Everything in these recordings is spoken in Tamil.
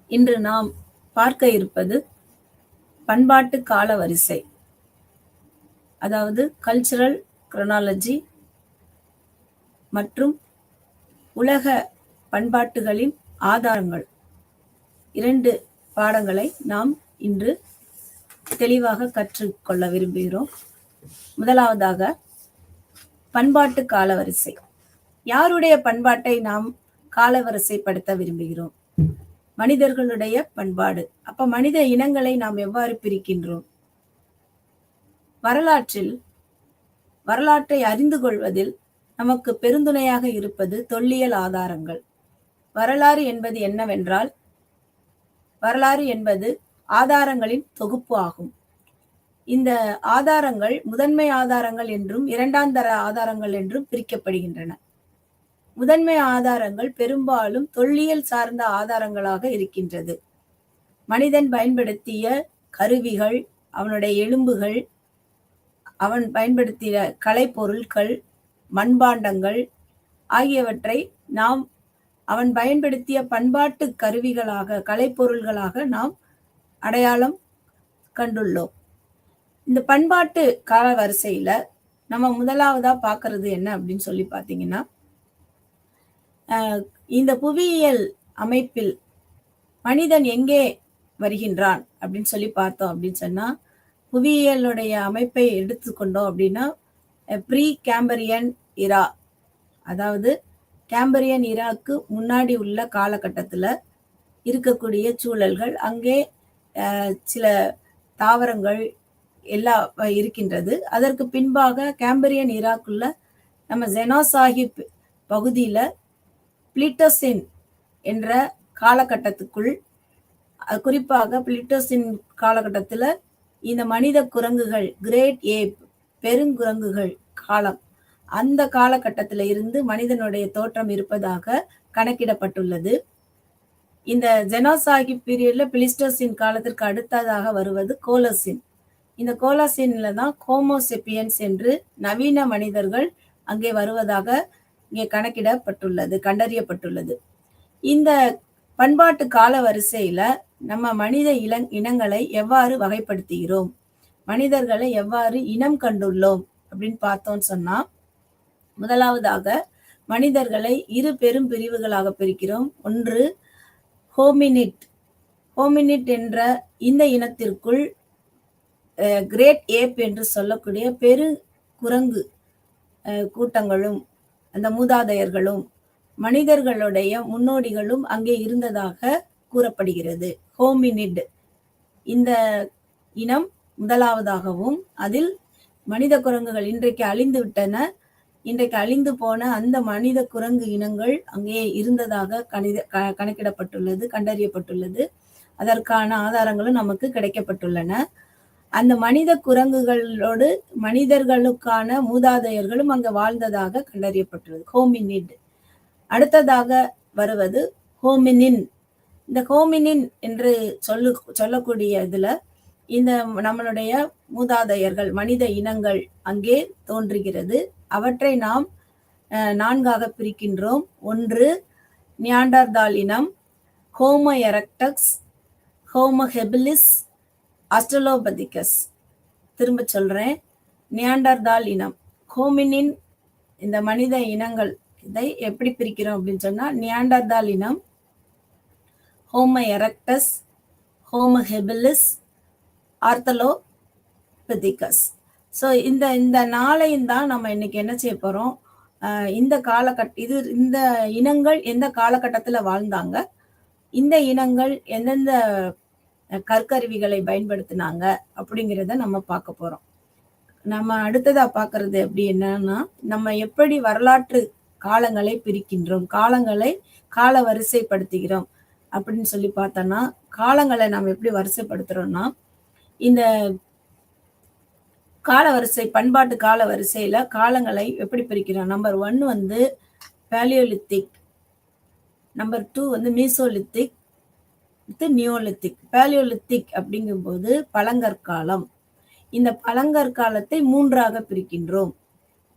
இன்று நாம் பார்க்க இருப்பது பண்பாட்டு கால வரிசை, அதாவது கல்ச்சுரல் குரோனாலஜி மற்றும் உலக பண்பாட்டுகளின் ஆதாரங்கள். 2 பாடங்களை நாம் இன்று தெளிவாக கற்றுக்கொள்ள விரும்புகிறோம். முதலாவதாக பண்பாட்டு காலவரிசை. யாருடைய பண்பாட்டை நாம் காலவரிசைப்படுத்த விரும்புகிறோம்? மனிதர்களுடைய பண்பாடு. அப்ப மனித இனங்களை நாம் எவ்வாறு பிரிக்கின்றோம்? வரலாற்றை அறிந்து கொள்வதில் நமக்கு பெருந்துணையாக இருப்பது தொல்லியல் ஆதாரங்கள். வரலாறு என்பது என்னவென்றால், வரலாறு என்பது ஆதாரங்களின் தொகுப்பு ஆகும். இந்த ஆதாரங்கள் முதன்மை ஆதாரங்கள் என்றும் இரண்டாந்தர ஆதாரங்கள் என்றும் பிரிக்கப்படுகின்றன. முதன்மை ஆதாரங்கள் பெரும்பாலும் தொல்லியல் சார்ந்த ஆதாரங்களாக இருக்கின்றது. மனிதன் பயன்படுத்திய கருவிகள், அவனுடைய எலும்புகள், அவன் பயன்படுத்திய கலைப்பொருட்கள், மண்பாண்டங்கள் ஆகியவற்றை நாம் அவன் பயன்படுத்திய பண்பாட்டு கருவிகளாக, கலைப்பொருள்களாக நாம் அடையாளம் கண்டுள்ளோம். இந்த பண்பாட்டு கால வரிசையில நம்ம முதலாவதா பார்க்கறது என்ன அப்படின்னு சொல்லி பார்த்தீங்கன்னா, இந்த புவியியல் அமைப்பில் மனிதன் எங்கே வருகின்றான் அப்படின்னு சொல்லி பார்த்தோம் அப்படின்னு சொன்னா, புவியியலுடைய அமைப்பை எடுத்துக்கொண்டோம் அப்படின்னா ப்ரீ கேம்பரியன் இரா, அதாவது கேம்பரியன் இராக்கு முன்னாடி உள்ள காலகட்டத்தில் இருக்கக்கூடிய சூழல்கள், அங்கே சில தாவரங்கள் எல்லாம் இருக்கின்றது. அதற்கு பின்பாக கேம்பரியன் இராக்குள்ள நம்ம ஜெனோசாஹிப் பகுதியில் பிளிட்டோசின் என்ற காலகட்டத்துக்குள், குறிப்பாக பிளிட்டோசின் காலகட்டத்தில் இந்த மனித குரங்குகள், கிரேட் ஏப், பெருங்குரங்குகள் காலம், அந்த காலகட்டத்தில் இருந்து மனிதனுடைய தோற்றம் இருப்பதாக கணக்கிடப்பட்டுள்ளது. இந்த ஜெனோசாஹிப் பீரியட்ல பிளிஸ்டோசின் காலத்திற்கு அடுத்ததாக வருவது கோலோசின். இந்த கோலோசின்ல தான் ஹோமோசெப்பியன்ஸ் என்று நவீன மனிதர்கள் அங்கே வருவதாக இங்கே கண்டறியப்பட்டுள்ளது. இந்த பண்பாட்டு கால வரிசையில நம்ம மனித இனங்களை எவ்வாறு வகைப்படுத்துகிறோம், மனிதர்களை எவ்வாறு இனம் கண்டுள்ளோம் அப்படின்னு பார்த்தோம்னு சொன்னா, முதலாவதாக மனிதர்களை 2 பெரும் பிரிவுகளாக பிரிக்கிறோம். ஒன்று ஹோமினிட். ஹோமினிட் என்ற இந்த இனத்திற்குள் கிரேட் ஏப் என்று சொல்லக்கூடிய பெரு குரங்கு கூட்டங்களும் அந்த மூதாதையர்களும் மனிதர்களுடைய முன்னோடிகளும் அங்கே இருந்ததாக கூறப்படுகிறது. ஹோமினிட் இந்த இனம் முதலாவதாகவும், அதில் மனித குரங்குகள் இன்றைக்கு அழிந்து விட்டன. இன்றைக்கு அழிந்து போன அந்த மனித குரங்கு இனங்கள் அங்கே இருந்ததாக கண்டறியப்பட்டுள்ளது. அதற்கான ஆதாரங்களும் நமக்கு கிடைக்கப்பட்டுள்ளன. அந்த மனித குரங்குகளோடு மனிதர்களுக்கான மூதாதையர்களும் அங்கு வாழ்ந்ததாக கண்டறியப்பட்டுள்ளது. ஹோமினிட். அடுத்ததாக வருவது ஹோமினின். இந்த ஹோமினின் என்று சொல்லக்கூடிய இதுல இந்த நம்மளுடைய மூதாதையர்கள், மனித இனங்கள் அங்கே தோன்றுகிறது. அவற்றை நாம் 4ஆக பிரிக்கின்றோம். ஒன்று நியாண்டர்தால் இனம், ஹோமோ எரக்டஸ், ஹோமோ ஹெபிலிஸ், ஆஸ்ட்ரலோபதிகஸ். திரும்ப சொல்றேன், நியாண்டர்தால் இனம், ஹோமினின், இந்த மனித இனங்கள். இதை எப்படி பிரிக்கிறோம் அப்படின்னு சொன்னா, நியாண்டர்தால் இனம், Homo erectus, Homo habilis, Australopithecus. So இந்த 4ஐயும் தான் நம்ம இன்னைக்கு என்ன செய்ய போறோம், இந்த இனங்கள் எந்த காலகட்டத்தில் வாழ்ந்தாங்க, இந்த இனங்கள் எந்தெந்த கற்கருவிகளை பயன்படுத்தினாங்க அப்படிங்கிறத நம்ம பார்க்க போறோம். நம்ம அடுத்ததா பார்க்கறது எப்படி என்னன்னா, நம்ம எப்படி வரலாற்று காலங்களை பிரிக்கின்றோம், கால வரிசைப்படுத்துகிறோம் அப்படின்னு சொல்லி பார்த்தோம்னா, காலங்களை நம்ம எப்படி வரிசைப்படுத்துறோம்னா, இந்த காலவரிசை, பண்பாட்டு கால வரிசையில காலங்களை எப்படி பிரிக்கிறோம். நம்பர் 1 வந்து பேலியோலித்திக், நம்பர் 2 வந்து மீசோலித்திக், நியோலித்திக். பேலியோலித்திக் அப்படிங்கும்போது பழங்கற்காலம். இந்த பழங்கற்காலத்தை 3ஆக பிரிக்கின்றோம்.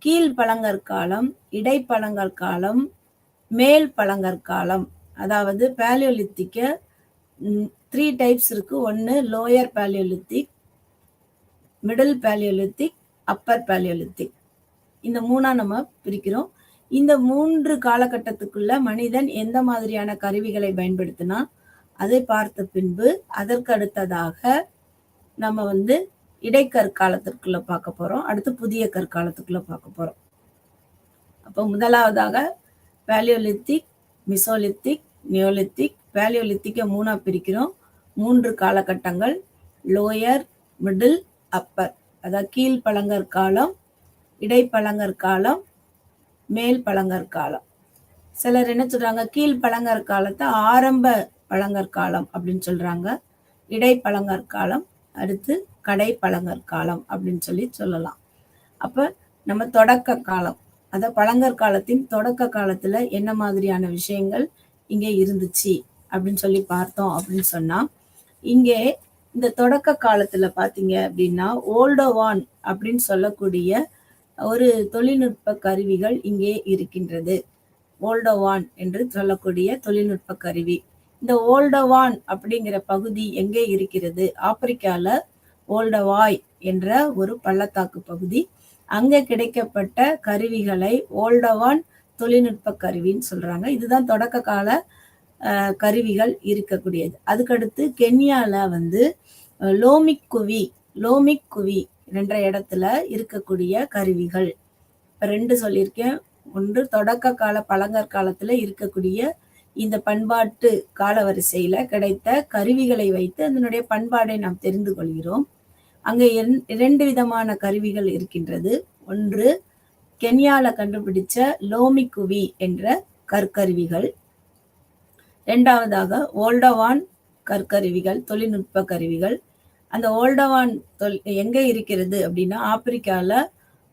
கீழ் பழங்கற்காலம், இடைப்பழங்கற்காலம், மேல் பழங்கற்காலம். அதாவது பேலியோலித்திக்க 3 டைப்ஸ் இருக்கு. ஒன்று lower palaeolithic, middle palaeolithic, upper palaeolithic. இந்த 3ஆ நம்ம பிரிக்கிறோம். இந்த 3 காலகட்டத்துக்குள்ள மனிதன் எந்த மாதிரியான கருவிகளை பயன்படுத்தினா அதை பார்த்த பின்பு அதற்கு அடுத்ததாக நம்ம வந்து இடைக்கற்காலத்திற்குள்ள பார்க்க போறோம். அடுத்து புதிய கற்காலத்துக்குள்ள பார்க்க போறோம். அப்போ முதலாவதாக பேலியோலித்திக், மிசோலித்திக், நியோலித்திக். பேலியோலித்திக்கை 3ஆ பிரிக்கிறோம். 3 காலகட்டங்கள், லோயர், மிடில், அப்பர். அதாவது கீழ் பழங்கற்காலம், இடைப்பழங்கற்காலம், மேல் பழங்கற்காலம். சிலர் என்ன சொல்றாங்க, கீழ் பழங்கற்காலத்தை ஆரம்ப பழங்கற்காலம் அப்படின்னு சொல்றாங்க. இடைப்பழங்கற்காலம், அடுத்து கடை பழங்கற்காலம் அப்படின்னு சொல்லலாம். அப்ப நம்ம தொடக்க காலம், அத பழங்கற்காலத்தின் தொடக்க காலத்துல என்ன மாதிரியான விஷயங்கள் இங்கே இருந்துச்சு அப்படின்னு சொல்லி பார்த்தோம் அப்படின்னு சொன்னா, இங்கே இந்த தொடக்க காலத்துல பாத்தீங்க அப்படின்னா ஓல்டோவான் அப்படின்னு சொல்லக்கூடிய ஒரு தொழில்நுட்ப கருவிகள் இங்கே இருக்கின்றது. ஓல்டோவான் என்று சொல்லக்கூடிய தொழில்நுட்ப கருவி. இந்த ஓல்டோவான் அப்படிங்கிற பகுதி எங்கே இருக்கிறது? ஆப்பிரிக்கால ஓல்டவாய் என்ற ஒரு பள்ளத்தாக்கு பகுதி. அங்க கிடைக்கப்பட்ட கருவிகளை ஓல்டவான் தொழில்நுட்ப கருவின்னு சொல்றாங்க. இதுதான் தொடக்க கால கருவிகள் இருக்கக்கூடியது. அதுக்கடுத்து கென்யால வந்து லோமிக் குவி என்ற இடத்துல இருக்கக்கூடிய கருவிகள். 2 சொல்லியிருக்கேன். ஒன்று தொடக்க கால பழங்கற்காலத்துல இருக்கக்கூடிய இந்த பண்பாட்டு காலவரிசையில கிடைத்த கருவிகளை வைத்து அதனுடைய பண்பாடை நாம் தெரிந்து கொள்கிறோம். அங்க 2 விதமான கருவிகள் இருக்கின்றது. ஒன்று கென்யால கண்டுபிடிச்ச லோமிக்குவி என்ற கற்கருவிகள். 2வதாக ஓல்டவான் கற்கருவிகள், தொழில்நுட்ப கருவிகள். அந்த ஓல்டவான் எங்க இருக்கிறது அப்படின்னா ஆப்பிரிக்கால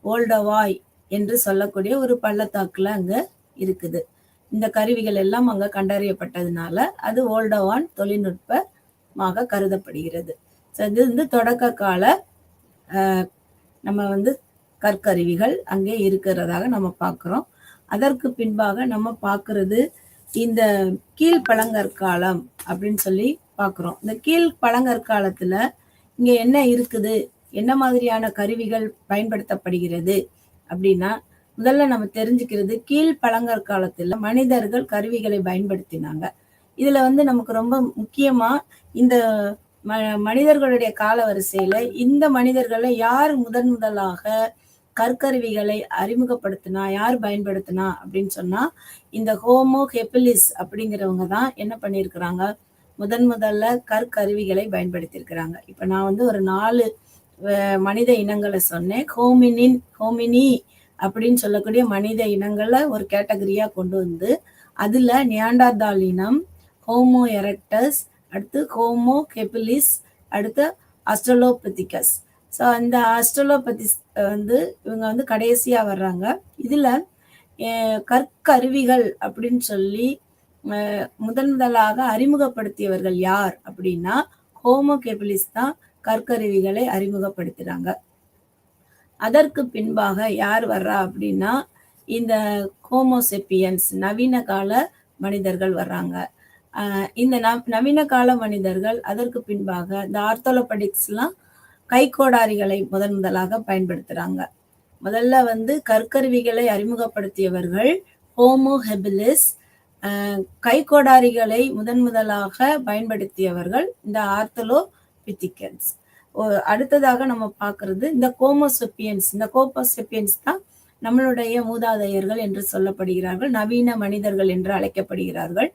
ஓல்டவாய் என்று சொல்லக்கூடிய ஒரு பள்ளத்தாக்குல அங்க இருக்குது. இந்த கருவிகள் எல்லாம் அங்க கண்டறியப்பட்டதுனால அது ஓல்டவான் தொழில்நுட்பமாக கருதப்படுகிறது. இது வந்து தொடக்க கால நம்ம வந்து கற்கருவிகள் அங்கே இருக்கிறதாக நம்ம பார்க்கிறோம். அதற்கு பின்பாக நம்ம பார்க்கிறது இந்த கீழ்பழங்கற்காலம் அப்படின்னு சொல்லி பார்க்கிறோம். இந்த கீழ்பழங்கற்காலத்துல இங்க என்ன இருக்குது, என்ன மாதிரியான கருவிகள் பயன்படுத்தப்படுகிறது அப்படின்னா, முதல்ல நம்ம தெரிஞ்சுக்கிறது கீழ்பழங்கற்காலத்துல மனிதர்கள் கருவிகளை பயன்படுத்தினாங்க. இதுல வந்து நமக்கு ரொம்ப முக்கியமா இந்த மனிதர்களுடைய கால வரிசையில இந்த மனிதர்களை யார் முதலாக கற்கருவிகளை அறிமுகப்படுத்தினா, யார் பயன்படுத்தினா அப்படின்னு சொன்னா இந்த ஹோமோ ஹெபிலிஸ் அப்படிங்கிறவங்க தான் என்ன பண்ணியிருக்கிறாங்க, முதல்ல கற்கருவிகளை பயன்படுத்தியிருக்கிறாங்க. இப்ப நான் வந்து ஒரு 4 மனித இனங்களை சொன்னேன். ஹோமினி அப்படின்னு சொல்லக்கூடிய மனித இனங்களை ஒரு கேட்டகரியா கொண்டு வந்து அதுல நியாண்டர்தால் இனம், ஹோமோ எரெக்டஸ், அடுத்து ஹோமோ ஹெபிலிஸ், அடுத்து ஆஸ்ட்ரலோபிதிகஸ். ஸோ அந்த ஆஸ்ட்ரலோபதிஸ் வந்து இவங்க வந்து கடைசியா வர்றாங்க. இதுல கற்கருவிகள் அப்படின்னு சொல்லி முதலாக அறிமுகப்படுத்தியவர்கள் யார் அப்படின்னா ஹோமோ ஹெபிலிஸ் தான் கற்கருவிகளை அறிமுகப்படுத்துறாங்க. அதற்கு பின்பாக யார் வர்றா அப்படின்னா இந்த ஹோமோசெப்பியன்ஸ் நவீன கால மனிதர்கள் வர்றாங்க. இந்த நவீன கால மனிதர்கள் அதற்கு பின்பாக இந்த ஆர்த்தோலோபடிக்ஸ்லாம் கைக்கோடாரிகளை முதலாக பயன்படுத்துறாங்க. முதல்ல வந்து கற்கருவிகளை அறிமுகப்படுத்தியவர்கள் ஹோமோ ஹெபிலிஸ். கைக்கோடாரிகளை முதலாக பயன்படுத்தியவர்கள் இந்த ஆர்த்தோலோபிதிகன்ஸ். அடுத்ததாக நம்ம பார்க்கறது இந்த ஹோமோசெப்பியன்ஸ். இந்த ஹோமோசெப்பியன்ஸ் தான் நம்மளுடைய மூதாதையர்கள் என்று சொல்லப்படுகிறார்கள், நவீன மனிதர்கள் என்று அழைக்கப்படுகிறார்கள்.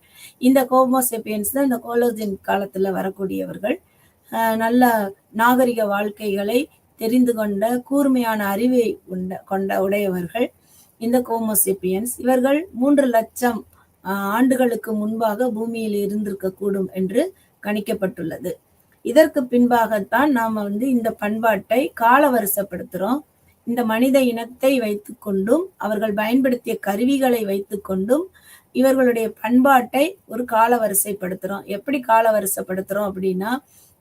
இந்த ஹோமோசெப்பியன்ஸ் தான் இந்த ஹோலோஜின் காலத்துல வரக்கூடியவர்கள். நல்ல நாகரிக வாழ்க்கைகளை தெரிந்து கொண்ட கூர்மையான அறிவை உடையவர்கள் இந்த ஹோமோசெப்பியன்ஸ். இவர்கள் 3 லட்சம் ஆண்டுகளுக்கு முன்பாக பூமியில் இருந்திருக்க கூடும் என்று கணிக்கப்பட்டுள்ளது. இதற்கு பின்பாகத்தான் நாம வந்து இந்த பண்பாட்டை காலவரிசைப்படுத்துறோம். இந்த மனித இனத்தை வைத்துக்கொண்டும் அவர்கள் பயன்படுத்திய கருவிகளை வைத்துக்கொண்டும் இவர்களுடைய பண்பாட்டை ஒரு காலவரிசைப்படுத்துறோம். எப்படி காலவரிசைப்படுத்துறோம் அப்படின்னா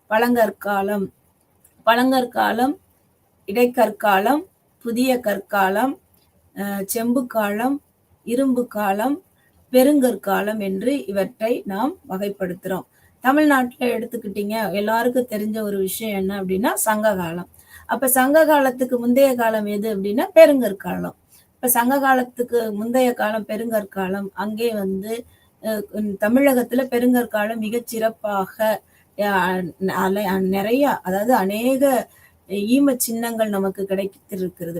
பழங்கற்காலம், இடைக்கற்காலம், புதிய கற்காலம், செம்பு காலம், இரும்பு காலம், பெருங்கற்காலம் என்று இவற்றை நாம் வகைப்படுத்துறோம். தமிழ்நாட்டுல எடுத்துக்கிட்டீங்க, எல்லாருக்கும் தெரிஞ்ச ஒரு விஷயம் என்ன அப்படின்னா சங்க காலம். அப்ப சங்க காலத்துக்கு முந்தைய காலம் எது அப்படின்னா பெருங்கற்காலம். இப்ப சங்க காலத்துக்கு முந்தைய காலம் பெருங்கற்காலம். அங்கே வந்து தமிழகத்துல பெருங்கற்காலம் மிகச் சிறப்பாக நிறைய, அதாவது அநேக ஈம சின்னங்கள் நமக்கு கிடைத்திருக்கிறது.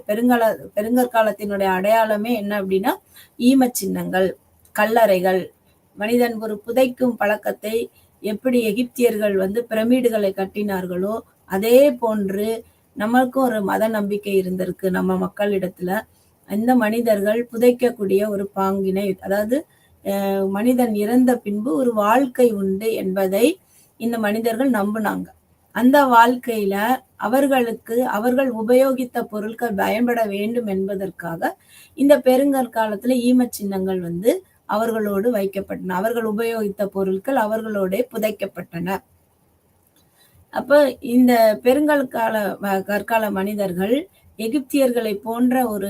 பெருங்கற்காலத்தினுடைய அடையாளமே என்ன அப்படின்னா ஈம சின்னங்கள், கல்லறைகள். மனிதன் ஒரு புதைக்கும் பழக்கத்தை எப்படி எகிப்தியர்கள் வந்து பிரமிடுகளை கட்டினார்களோ அதே போன்று நம்மளுக்கும் ஒரு மத நம்பிக்கை இருந்திருக்கு நம்ம மக்களிடத்துல. இந்த மனிதர்கள் புதைக்கக்கூடிய ஒரு பாங்கினை, அதாவது மனிதன் இறந்த பின்பு ஒரு வாழ்க்கை உண்டு என்பதை இந்த மனிதர்கள் நம்பினாங்க. அந்த வாழ்க்கையில அவர்கள் உபயோகித்த பொருட்கள் பயன்பட வேண்டும் என்பதற்காக இந்த பெருங்கற்காலத்துல ஈம சின்னங்கள் வந்து அவர்களோடு வைக்கப்பட்டன. அவர்கள் உபயோகித்த பொருட்கள் அவர்களோட புதைக்கப்பட்டன. அப்ப இந்த கற்கால மனிதர்கள் எகிப்தியர்களை போன்ற ஒரு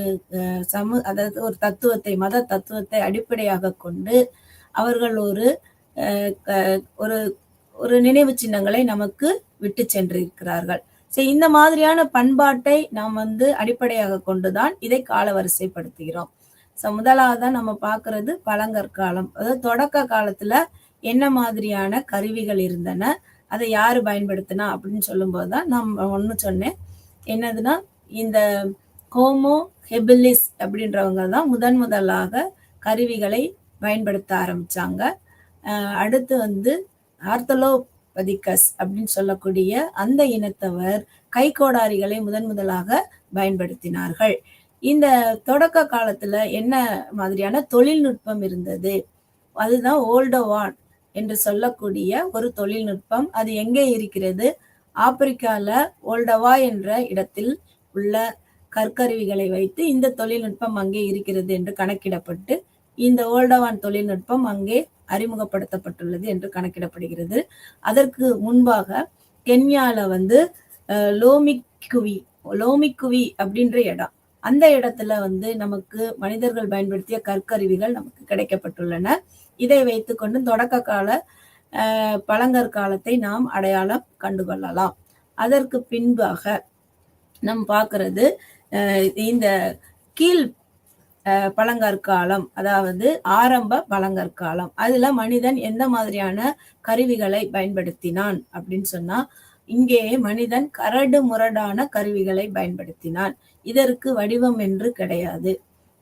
அதாவது ஒரு தத்துவத்தை, மத தத்துவத்தை அடிப்படையாக கொண்டு அவர்கள் ஒரு ஒரு நினைவு சின்னங்களை நமக்கு விட்டு சென்றிருக்கிறார்கள். சரி, இந்த மாதிரியான பண்பாட்டை நாம் வந்து அடிப்படையாக கொண்டுதான் இதை காலவரிசைப்படுத்துகிறோம். முதலாவதான் நம்ம பார்க்கறது பழங்கற்காலம். அதாவது தொடக்க காலத்துல என்ன மாதிரியான கருவிகள் இருந்தன, அதை யாரு பயன்படுத்தினா அப்படின்னு சொல்லும் போதுதான் நான் ஒண்ணு சொன்னேன். என்னதுன்னா, இந்த ஹோமோ ஹெபிலிஸ் அப்படின்றவங்க தான் முதலாக கருவிகளை பயன்படுத்த ஆரம்பிச்சாங்க. அடுத்து வந்து ஆர்த்தலோபதிகஸ் அப்படின்னு சொல்லக்கூடிய அந்த இனத்தவர் கைக்கோடாரிகளை முதலாக பயன்படுத்தினார்கள். இந்த தொடக்க காலத்துல என்ன மாதிரியான தொழில்நுட்பம் இருந்தது, அதுதான் ஓல்டவான் என்று சொல்லக்கூடிய ஒரு தொழில்நுட்பம். அது எங்கே இருக்கிறது? ஆப்பிரிக்கால ஓல்டவா என்ற இடத்தில் உள்ள கற்கருவிகளை வைத்து இந்த தொழில்நுட்பம் அங்கே இருக்கிறது என்று கணக்கிடப்பட்டு இந்த ஓல்டவான் தொழில்நுட்பம் அங்கே அறிமுகப்படுத்தப்பட்டுள்ளது என்று கணக்கிடப்படுகிறது. அதற்கு முன்பாக கென்யால வந்து லோமிக்குவி அப்படின்ற இடம், அந்த இடத்துல வந்து நமக்கு மனிதர்கள் பயன்படுத்திய கற்கருவிகள் நமக்கு கிடைக்கப்பட்டுள்ளன. இதை வைத்துக்கொண்டு தொடக்க கால பழங்கற்காலத்தை நாம் அடையாளம் கண்டுகொள்ளலாம். அதற்கு பின்பாக நாம் பார்க்கிறது இந்த கீழ் பழங்கற்காலம், அதாவது ஆரம்ப பழங்கற்காலம். அதுல மனிதன் எந்த மாதிரியான கருவிகளை பயன்படுத்தினான் அப்படின்னு சொன்னா, இங்கே மனிதன் கரடு முரடான கருவிகளை பயன்படுத்தினான். இதற்கு வடிவம் என்று கிடையாது.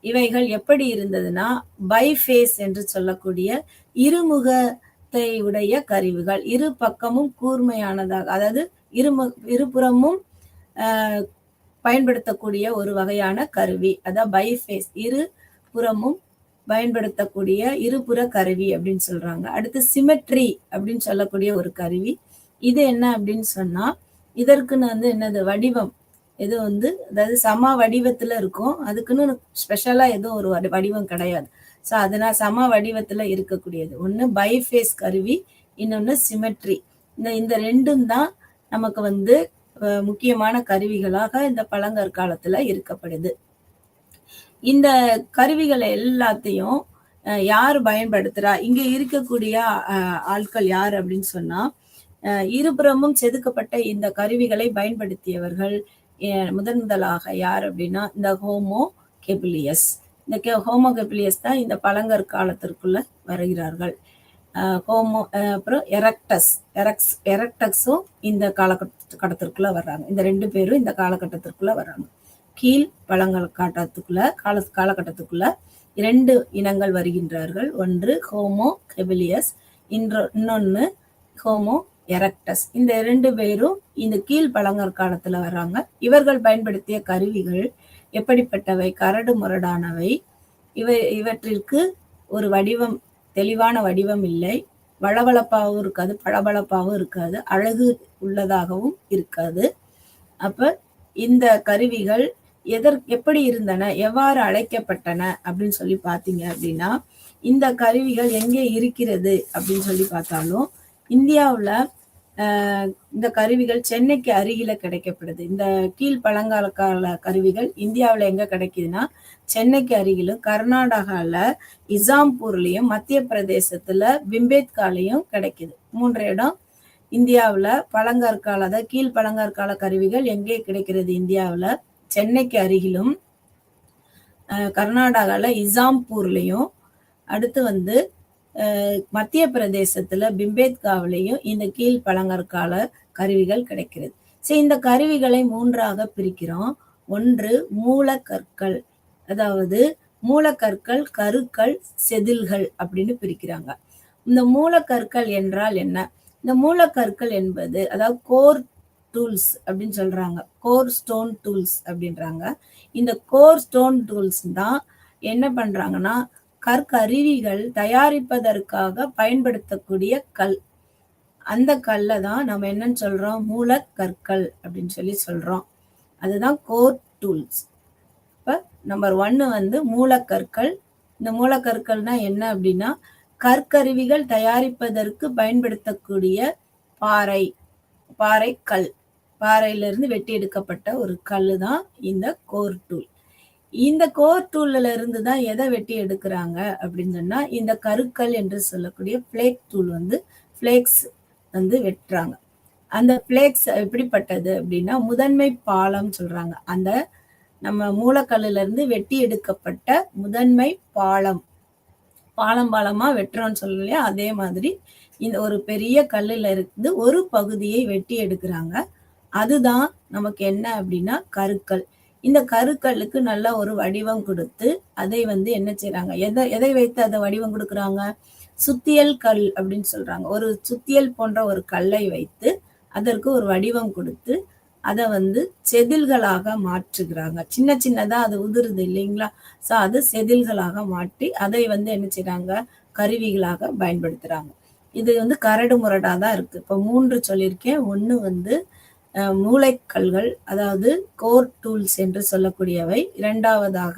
இவைகள் எப்படி இருந்ததுன்னா பைஃபேஸ் என்று சொல்லக்கூடிய இருமுகத்தை உடைய கருவிகள், இரு பக்கமும் கூர்மையானதாக, அதாவது இருபுறமும் பயன்படுத்தக்கூடிய ஒரு வகையான கருவி, அதான் பைஃபேஸ், இரு புறமும் பயன்படுத்தக்கூடிய இருபுற கருவி அப்படின்னு சொல்றாங்க. அடுத்து சிமெட்ரி அப்படின்னு சொல்லக்கூடிய ஒரு கருவி. இது என்ன அப்படின்னு சொன்னா, இதற்குன்னு வந்து என்னது வடிவம், இது வந்து அதாவது சம வடிவத்துல இருக்கும். அதுக்குன்னு ஸ்பெஷலா எதுவும் ஒரு வடிவம் கிடையாது. ஸோ அதனால சம வடிவத்துல இருக்கக்கூடியது ஒண்ணு பைஃபேஸ் கருவி, இன்னொன்னு சிமெட்ரி. இந்த ரெண்டும் தான் நமக்கு வந்து முக்கியமான கருவிகளாக இந்த பழங்கற்காலத்துல இருக்கப்படுது. இந்த கருவிகளை எல்லாத்தையும் யார் பயன்படுத்துறா? இங்க இருக்கக்கூடிய ஆட்கள் யார் அப்படின்னு சொன்னா, இருபுறமும் செதுக்கப்பட்ட இந்த கருவிகளை பயன்படுத்தியவர்கள் முதலாக யார் அப்படின்னா இந்த ஹோமோ ஹெபிலியஸ். இந்த ஹோமோ ஹெபிலியஸ் தான் இந்த பழங்கற்காலத்திற்குள்ள வருகிறார்கள். அப்புறம் எரக்டஸும் இந்த காலகட்டத்திற்குள்ள வர்றாங்க. இந்த ரெண்டு பேரும் இந்த காலகட்டத்திற்குள்ள வர்றாங்க. கீழ் காலகட்டத்துக்குள்ள இரண்டு இனங்கள் வருகின்றார்கள். ஒன்று ஹோமோ ஹெபிலியஸ், இன்னொன்னு ஹோமோ எரக்டஸ். இந்த இரண்டு பேரும் இந்த கீழ் பழங்கற்காலத்துல வர்றாங்க. இவர்கள் பயன்படுத்திய கருவிகள் எப்படிப்பட்டவை? கரடு முரடானவை. இவற்றிற்கு ஒரு வடிவம், தெளிவான வடிவம் இல்லை. வளவளப்பாகவும் இருக்காது, பளபளப்பாகவும் இருக்காது, அழகு உள்ளதாகவும் இருக்காது. அப்ப இந்த கருவிகள் எப்படி இருந்தன, எவ்வாறு அழைக்கப்பட்டன அப்படின்னு சொல்லி பார்த்தீங்க அப்படின்னா, இந்த கருவிகள் எங்கே இருக்கிறது அப்படின்னு சொல்லி பார்த்தாலும் இந்தியாவுல இந்த கருவிகள் சென்னைக்கு அருகில கிடைக்கப்படுது. இந்த கீழ் பழங்கால கருவிகள் இந்தியாவுல எங்க கிடைக்குதுன்னா, சென்னைக்கு அருகிலும், கர்நாடகால இசாம்பூர்லயும், மத்திய பிரதேசத்துல பிம்பேத்காலையும் கிடைக்குது. 3 இடம் இந்தியாவுல பழங்கற்கால, அதாவது கீழ் பழங்கற்கால கருவிகள் எங்கே கிடைக்கிறது இந்தியாவுல? சென்னைக்கு அருகிலும், கர்நாடகால இசாம்பூர்லயும், அடுத்து வந்து மத்திய பிரதேசத்துல பிம்பேத்காவிலையும் இந்த கீழ் பழங்கற்கால கருவிகள் கிடைக்கிறது. சரி, இந்த கருவிகளை 3ஆக பிரிக்கிறோம். ஒன்று மூலக்கற்கள், அதாவது மூலக்கற்கள், கருக்கள், செதில்கள் அப்படின்னு பிரிக்கிறாங்க. இந்த மூலக்கற்கள் என்றால் என்ன? இந்த மூலக்கற்கள் என்பது அதாவது கோர் டூல்ஸ் அப்படின்னு சொல்றாங்க, கோர் ஸ்டோன் டூல்ஸ் அப்படின்றாங்க. இந்த கோர் ஸ்டோன் டூல்ஸ் தான் என்ன பண்றாங்கன்னா, கற்கருவிகள் தயாரிப்பதற்காக பயன்படுத்தக்கூடிய கல். அந்த கல்லை தான் நம்ம என்னன்னு சொல்றோம்? மூலக்கற்கள் அப்படின்னு சொல்லி சொல்றோம். அதுதான் கோர் டூல்ஸ். இப்போ நம்பர் 1 வந்து மூலக்கற்கள். இந்த மூலக்கற்கள்னா என்ன அப்படின்னா, கற்கருவிகள் தயாரிப்பதற்கு பயன்படுத்தக்கூடிய பாறை கல். பாறையிலிருந்து வெட்டி எடுக்கப்பட்ட ஒரு கல் தான் இந்த கோர் டூல். இந்த கோர் டூல்ல இருந்து தான் எதை வெட்டி எடுக்கிறாங்க அப்படின்னு சொன்னா, இந்த கருக்கல் என்று சொல்லக்கூடிய பிளேக் டூல் வந்து பிளேக்ஸ் வந்து வெட்டுறாங்க. அந்த பிளேக்ஸ் எப்படிப்பட்டது அப்படின்னா, முதன்மை பாலம் சொல்றாங்க. அந்த நம்ம மூலக்கல்லுல இருந்து வெட்டி எடுக்கப்பட்ட முதன்மை பாலமா வெட்டுறோம்னு சொல்லலையா, அதே மாதிரி இந்த ஒரு பெரிய கல்லுல இருந்து ஒரு பகுதியை வெட்டி எடுக்கிறாங்க. அதுதான் நமக்கு என்ன அப்படின்னா கருக்கல். இந்த கருக்கல்லுக்கு நல்ல ஒரு வடிவம் கொடுத்து அதை வந்து என்ன செய்யறாங்க, எதை வைத்து அதை வடிவம் கொடுக்குறாங்க? சுத்தியல் கல் அப்படின்னு சொல்றாங்க. ஒரு சுத்தியல் போன்ற ஒரு கல்லை வைத்து அதற்கு ஒரு வடிவம் கொடுத்து அதை வந்து செதில்களாக மாற்றுகிறாங்க. சின்ன சின்னதா அது உதிருது இல்லைங்களா? ஸோ அது செதில்களாக மாற்றி அதை வந்து என்ன செய்யறாங்க, கருவிகளாக பயன்படுத்துறாங்க. இது வந்து கரடு முரடா தான் இருக்கு. இப்போ 3 சொல்லியிருக்கேன். 1 வந்து மூளைக்கல்கள், அதாவது கோர் டூல்ஸ் என்று சொல்லக்கூடியவை. 2வதாக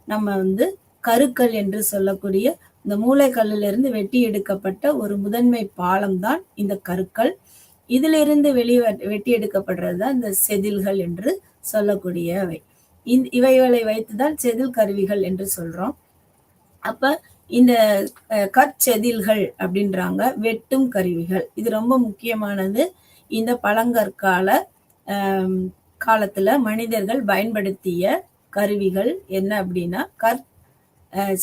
நம்ம வந்து கருக்கல் என்று சொல்லக்கூடிய இந்த மூளைக்கல்லில் இருந்து வெட்டி எடுக்கப்பட்ட ஒரு முதன்மை பாலம் தான் இந்த கருக்கல். இதிலிருந்து வெட்டி எடுக்கப்படுறது தான் இந்த செதில்கள் என்று சொல்லக்கூடியவை. இவைகளை வைத்துதான் செதில் கருவிகள் என்று சொல்றோம். அப்ப இந்த கற்செதில்கள் அப்படின்றாங்க வெட்டும் கருவிகள். இது ரொம்ப முக்கியமானது. இந்த பழங்கற்கால காலத்துல மனிதர்கள் பயன்படுத்திய கருவிகள் என்ன அப்படின்னா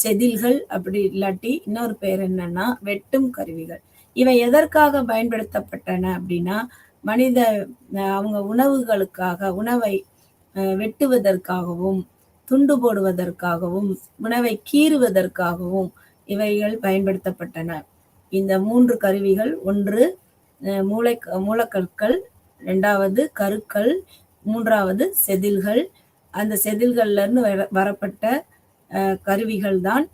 செதில்கள், அப்படி இல்லாட்டி இன்னொரு பேர் என்னன்னா வெட்டும் கருவிகள். இவை எதற்காக பயன்படுத்தப்பட்டன அப்படின்னா, அவங்க உணவுகளுக்காக, உணவை வெட்டுவதற்காகவும், துண்டு போடுவதற்காகவும், உணவை கீறுவதற்காகவும் இவைகள் பயன்படுத்தப்பட்டன. இந்த 3 கருவிகள், 1 மூலக்கற்கள், 2வது கருக்கல், 3வது செதில்கள். அந்த செதில்கள்ல இருந்து வரப்பட்ட கருவிகள் தான்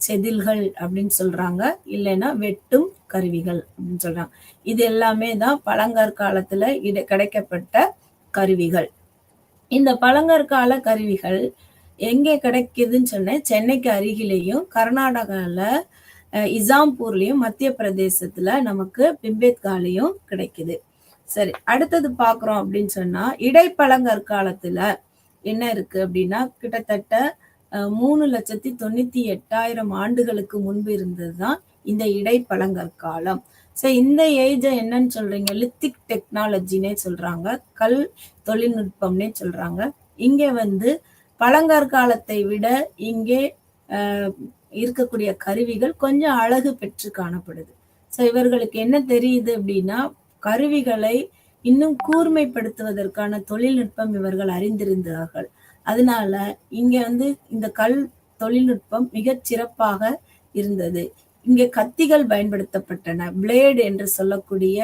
செதில்கள் அப்படின்னு சொல்றாங்க, இல்லைன்னா வெட்டும் கருவிகள் அப்படின்னு சொல்றாங்க. இது எல்லாமே தான் பழங்கற்காலத்துல கிடைக்கப்பட்ட கருவிகள். இந்த பழங்கற்கால கருவிகள் எங்கே கிடைக்குதுன்னு சொன்னேன்? சென்னைக்கு அருகிலேயும், கர்நாடகால இசாம்பூர்லயும், மத்திய பிரதேசத்துல நமக்கு பிம்பேத்காலையும் கிடைக்குது. சரி, அடுத்தது பாக்குறோம் அப்படின்னு சொன்னா, இடைப்பழங்கற்காலத்துல என்ன இருக்கு அப்படின்னா, கிட்டத்தட்ட 3,98,000 ஆண்டுகளுக்கு முன்பு இருந்ததுதான் இந்த இடைப்பழங்கற்காலம். சோ இந்த ஏஜ் என்னன்னு சொல்றீங்க? லித்திக் டெக்னாலஜினே சொல்றாங்க, கல் தொழில்நுட்பம்னே சொல்றாங்க. இங்க வந்து பழங்கற்காலத்தை விட இங்கே இருக்கக்கூடிய கருவிகள் கொஞ்சம் அழகு பெற்று காணப்படுது. சோ இவர்களுக்கு என்ன தெரியுது அப்படின்னா, கருவிகளை இன்னும் கூர்மைப்படுத்துவதற்கான தொழில்நுட்பம் இவர்கள் அறிந்திருந்தார்கள். அதனால இங்க வந்து இந்த கல் தொழில்நுட்பம் மிகச் சிறப்பாக இருந்தது. இங்க கத்திகள் பயன்படுத்தப்பட்டன, பிளேடு என்று சொல்லக்கூடிய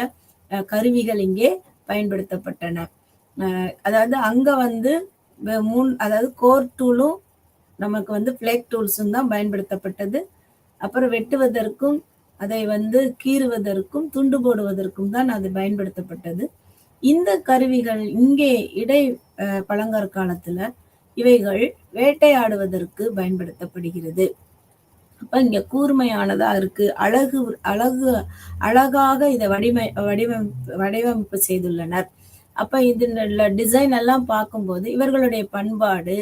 கருவிகள் இங்கே பயன்படுத்தப்பட்டன. அதாவது அங்க வந்து அதாவது கோர் டூலும் நமக்கு வந்து பிளேக் டூல்ஸும் தான் பயன்படுத்தப்பட்டது. அப்புறம் வெட்டுவதற்கும், அதை வந்து கீறுவதற்கும், துண்டு போடுவதற்கும் தான் அது பயன்படுத்தப்பட்டது. இந்த கருவிகள் இங்கே பழங்கற்காலத்துல இவைகள் வேட்டையாடுவதற்கு பயன்படுத்தப்படுகிறது. அப்ப இங்க கூர்மையானதா இருக்கு. அழகாக இத வடிவமைப்பு செய்துள்ளனர். அப்ப இதுல டிசைன் எல்லாம் பார்க்கும்போது இவர்களுடைய பண்பாடு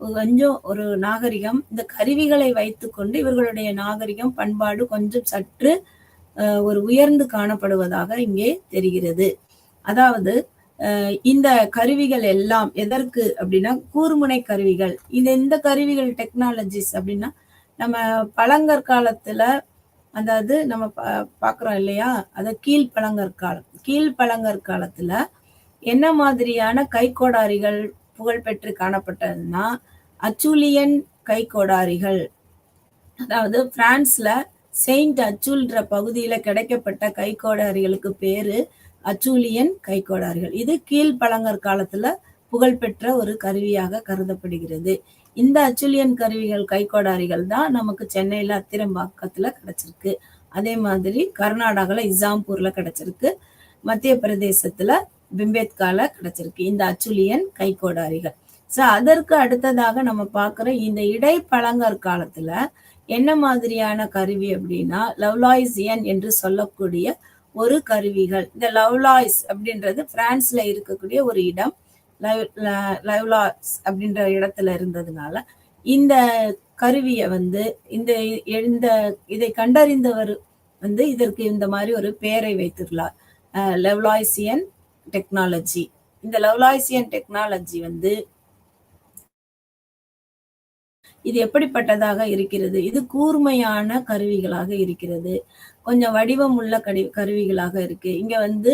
கொஞ்சம் ஒரு நாகரிகம், இந்த கருவிகளை வைத்துக்கொண்டு இவர்களுடைய நாகரிகம், பண்பாடு கொஞ்சம் சற்று ஒரு உயர்ந்து காணப்படுவதாக இங்கே தெரிகிறது. அதாவது இந்த கருவிகள் எல்லாம் எதற்கு அப்படின்னா கூர்முனை கருவிகள். இந்த கருவிகள் டெக்னாலஜிஸ் அப்படின்னா நம்ம பழங்கற்காலத்துல அதாவது நம்ம பார்க்குறோம் இல்லையா? அத கீழ்ப்பழங்கற்காலத்துல என்ன மாதிரியான கைக்கோடாரிகள் புகழ்பெற்று காணப்பட்டதுன்னா, அச்சூலியன் கைக்கோடாரிகள். அதாவது பிரான்ஸ்ல செயின்ட் அச்சூல்ன்ற பகுதியில கிடைக்கப்பட்ட கைக்கோடாரிகளுக்கு பேரு அச்சூலியன் கைக்கோடாரிகள். இது கீழ்ப்பழங்கற்காலத்துல புகழ்பெற்ற ஒரு கருவியாக கருதப்படுகிறது. இந்த அச்சூலியன் கைக்கோடாரிகள் தான் நமக்கு சென்னையில அத்திரம்பாக்கத்துல கிடைச்சிருக்கு. அதே மாதிரி கர்நாடகால இசாம்பூர்ல கிடைச்சிருக்கு. மத்திய பிரதேசத்துல பிம்பேத்கால கிடைச்சிருக்கு இந்த அச்சூலியன் கைக்கோடாரிகள். ஸோ அதற்கு அடுத்ததாக நம்ம பார்க்குற இந்த இடைப்பழங்கற்காலத்துல என்ன மாதிரியான கருவி அப்படின்னா லவ்லாய்சியன் என்று சொல்லக்கூடிய ஒரு கருவிகள். இந்த லவ்லாய்ஸ் அப்படின்றது பிரான்ஸ்ல இருக்கக்கூடிய ஒரு இடம். லவ்லாய்ஸ் அப்படின்ற இடத்துல இருந்ததுனால இந்த கருவியை வந்து இதை கண்டறிந்தவர் வந்து இதற்கு இந்த மாதிரி ஒரு பெயரை வைத்துள்ளார், லவ்லாய்சியன் டெக்னாலஜி. இந்த லவ்லாய்சியன் டெக்னாலஜி வந்து இது எப்படிப்பட்டதாக இருக்கிறது? இது கூர்மையான கருவிகளாக இருக்கிறது. கொஞ்சம் வடிவம் உள்ள கருவிகளாக இருக்கு. இங்க வந்து